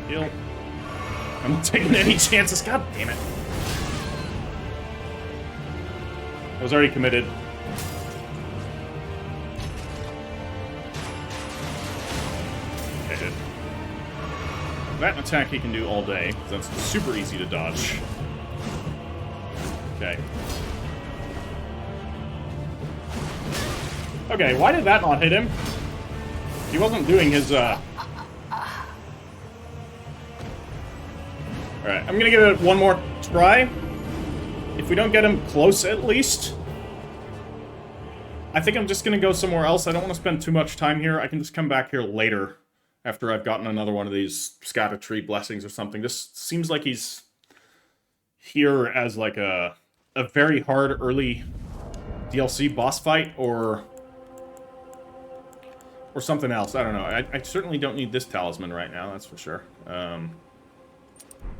Speaker 3: Heal. I'm not taking any chances. God damn it. I was already committed. That attack he can do all day, because that's super easy to dodge. Okay. Okay, why did that not hit him? He wasn't doing his, Alright, I'm gonna give it one more try. If we don't get him close, at least. I think I'm just gonna go somewhere else. I don't want to spend too much time here. I can just come back here later. After I've gotten another one of these Erdtree blessings or something. This seems like he's here as like a very hard early DLC boss fight or something else. I don't know. I certainly don't need this talisman right now, that's for sure.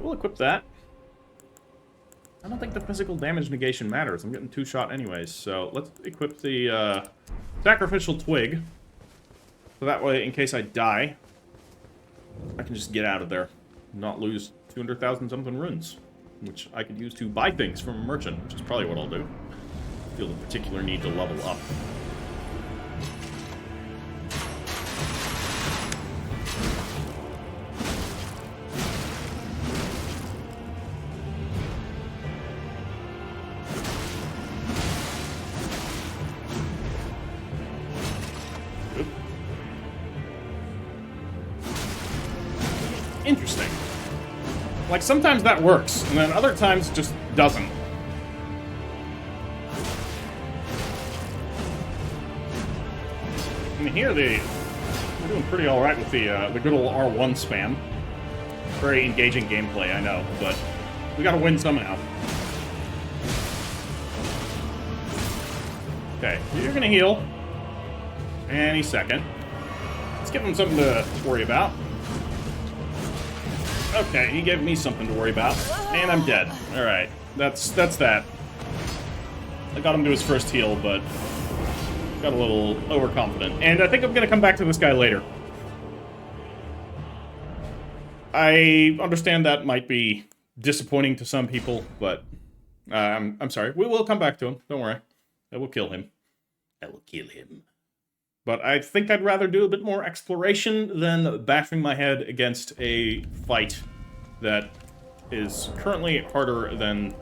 Speaker 3: We'll equip that. I don't think the physical damage negation matters. I'm getting 2-shot anyways, so let's equip the sacrificial twig. So that way, in case I die, I can just get out of there, not lose 200,000 something runes, which I could use to buy things from a merchant, which is probably what I'll do. I feel the particular need to level up. Interesting. Like, sometimes that works, and then other times just doesn't. I mean, here we're doing pretty alright with the good old R1 spam. Very engaging gameplay, I know, but we gotta win somehow. Okay, you're gonna heal. Any second. Let's give him something to worry about. Okay, he gave me something to worry about. And I'm dead. Alright, that's that. I got him to his first heal, but got a little overconfident. And I think I'm gonna come back to this guy later. I understand that might be disappointing to some people, but I'm sorry. We will come back to him. Don't worry. I will kill him. I will kill him. But I think I'd rather do a bit more exploration than bashing my head against a fight that is currently harder than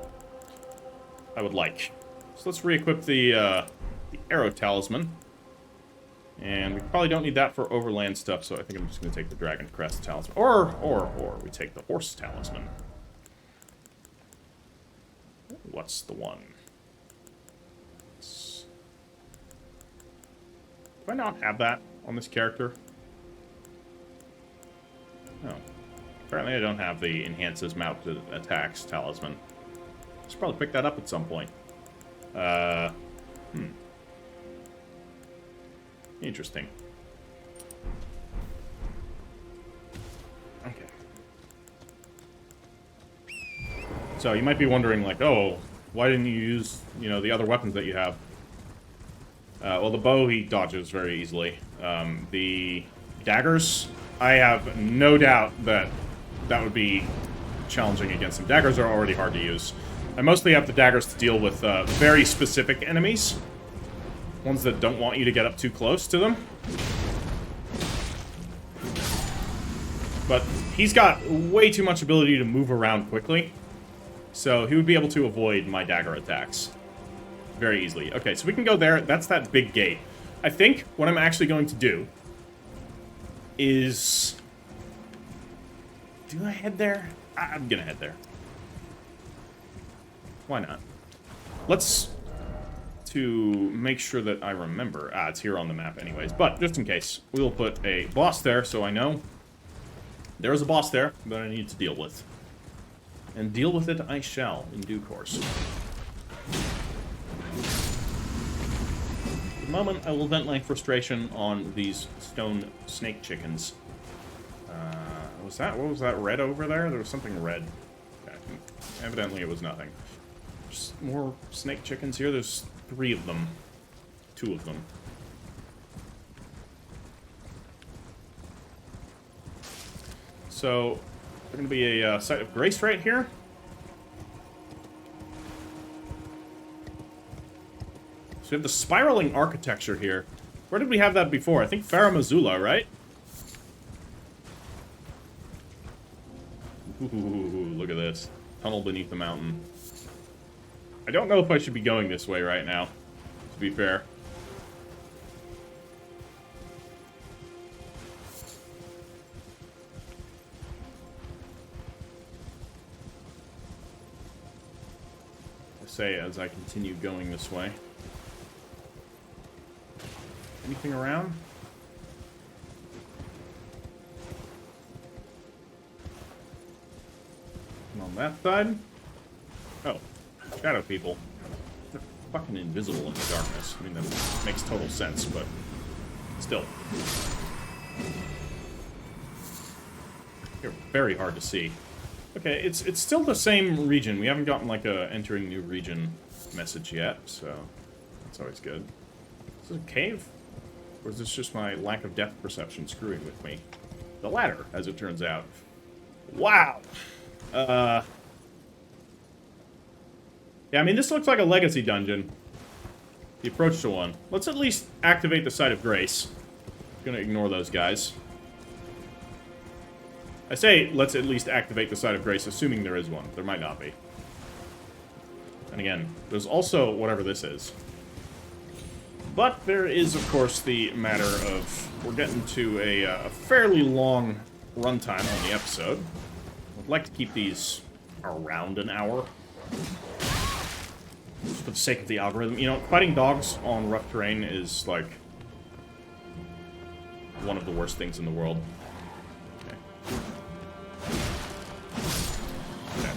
Speaker 3: I would like. So let's re-equip the arrow talisman. And we probably don't need that for overland stuff, so I think I'm just going to take the dragon crest talisman. Or we take the horse talisman. What's the one? Do I not have that on this character? No. Apparently I don't have the enhances mounted attacks talisman. I should probably pick that up at some point. Interesting. Okay. So you might be wondering, like, oh, why didn't you use, you know, the other weapons that you have? Well, the bow he dodges very easily. The daggers, I have no doubt that that would be challenging against him. Daggers are already hard to use. I mostly have the daggers to deal with very specific enemies. Ones that don't want you to get up too close to them. But he's got way too much ability to move around quickly. So he would be able to avoid my dagger attacks very easily. Okay, so we can go there. That's that big gate. I think what I'm actually going to do is... Do I head there? I'm gonna head there. Why not? Let's... To make sure that I remember. It's here on the map anyways. But, just in case, we'll put a boss there so I know there is a boss there that I need to deal with. And deal with it I shall, in due course. For the moment, I will vent my frustration on these stone snake chickens. What was that red over there? There was something red. Okay. Evidently it was nothing. Just more snake chickens here. There's 3 of them. 2 of them. So, there's going to be a site of grace right here. So we have the spiraling architecture here. Where did we have that before? I think Farum Azula, right? Ooh, look at this. Tunnel beneath the mountain. I don't know if I should be going this way right now, to be fair. I say as I continue going this way. Anything around? And on that side? Oh. Shadow people. They're fucking invisible in the darkness. I mean, that makes total sense, but still. They're very hard to see. Okay, it's still the same region. We haven't gotten, like, a entering new region message yet, so that's always good. Is this a cave? Or is this just my lack of depth perception screwing with me? The latter, as it turns out. Wow! Yeah, I mean, this looks like a legacy dungeon. The approach to one. Let's at least activate the Site of Grace. Gonna ignore those guys. I say, let's at least activate the Site of Grace, assuming there is one. There might not be. And again, there's also whatever this is. But there is, of course, the matter of... We're getting to a fairly long runtime on the episode. I'd like to keep these around an hour. Just for the sake of the algorithm. You know, fighting dogs on rough terrain is, like, one of the worst things in the world. Okay. Okay.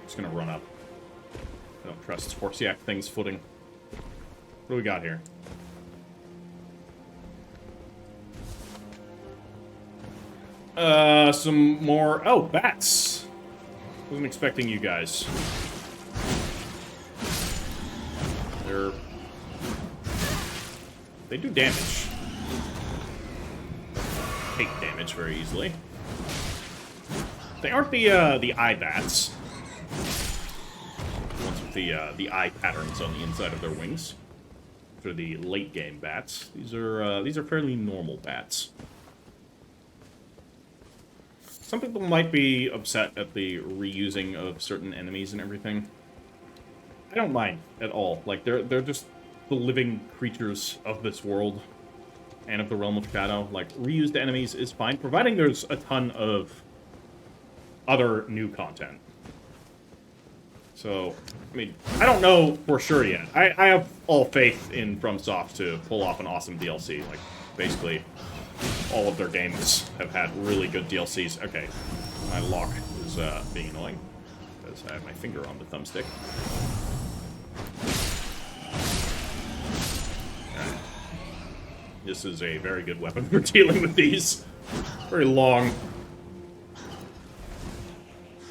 Speaker 3: Just gonna run up. I don't trust Sportsiak thing's footing. What do we got here? Some more... Oh, bats! Wasn't expecting you guys. They do damage.
Speaker 1: take damage very easily. They aren't the eye bats. The ones with the eye patterns on the inside of their wings. For the late game bats. These are fairly normal bats. Some people might be upset at the reusing of certain enemies and everything. I don't mind at all. Like, they're just the living creatures of this world and of the Realm of Shadow. Like, reused enemies is fine, providing there's a ton of other new content. So, I mean, I don't know for sure yet. I have all faith in FromSoft to pull off an awesome DLC. Like, basically, all of their games have had really good DLCs. Okay, my lock is being annoying because I have my finger on the thumbstick. Alright. This is a very good weapon for dealing with these. Very long.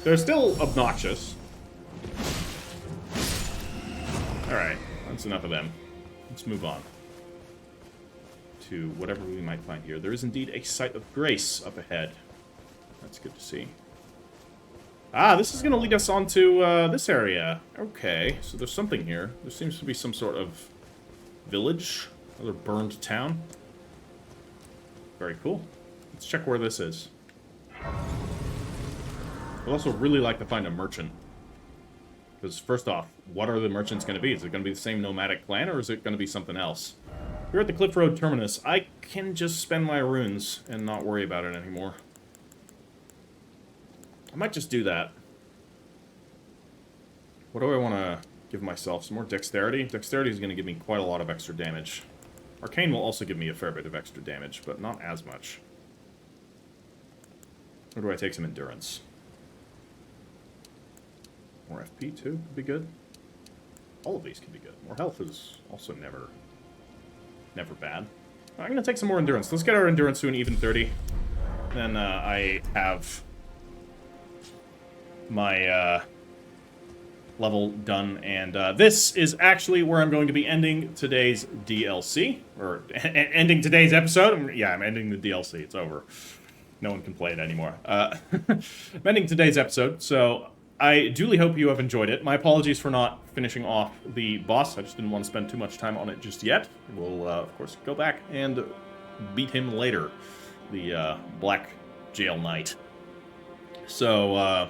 Speaker 1: They're still obnoxious. Alright, that's enough of them. Let's move on to whatever we might find here. There is indeed a site of grace up ahead. That's good to see. Ah, this is going to lead us on to this area. Okay, so there's something here. There seems to be some sort of village, another burned town. Very cool. Let's check where this is. I'd also really like to find a merchant. Because first off, what are the merchants going to be? Is it going to be the same nomadic clan, or is it going to be something else? We're at the Cliff Road Terminus. I can just spend my runes and not worry about it anymore. I might just do that. What do I want to give myself? Some more dexterity? Dexterity is going to give me quite a lot of extra damage. Arcane will also give me a fair bit of extra damage, but not as much. Or do I take some endurance? More FP too could be good. All of these can be good. More health is also never bad. I'm going to take some more endurance. Let's get our endurance to an even 30. Then I have my level done. And this is actually where I'm going to be ending today's DLC. Or ending today's episode. Yeah, I'm ending the DLC. It's over. No one can play it anymore. I'm ending today's episode, so I duly hope you have enjoyed it. My apologies for not finishing off the boss. I just didn't want to spend too much time on it just yet. We'll, of course, go back and beat him later. The Black Jail Knight. So,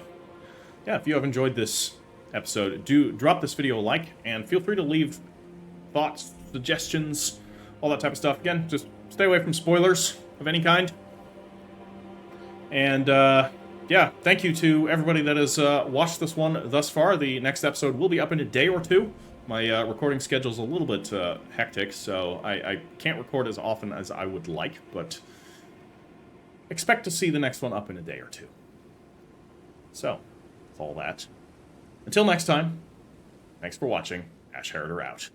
Speaker 1: yeah, if you have enjoyed this episode, do drop this video a like, and feel free to leave thoughts, suggestions, all that type of stuff. Again, just stay away from spoilers of any kind. And, yeah, thank you to everybody that has watched this one thus far. The next episode will be up in a day or two. My recording schedule's a little bit hectic, so I can't record as often as I would like, but expect to see the next one up in a day or two. So, with all that, until next time, thanks for watching. Ash Herald out.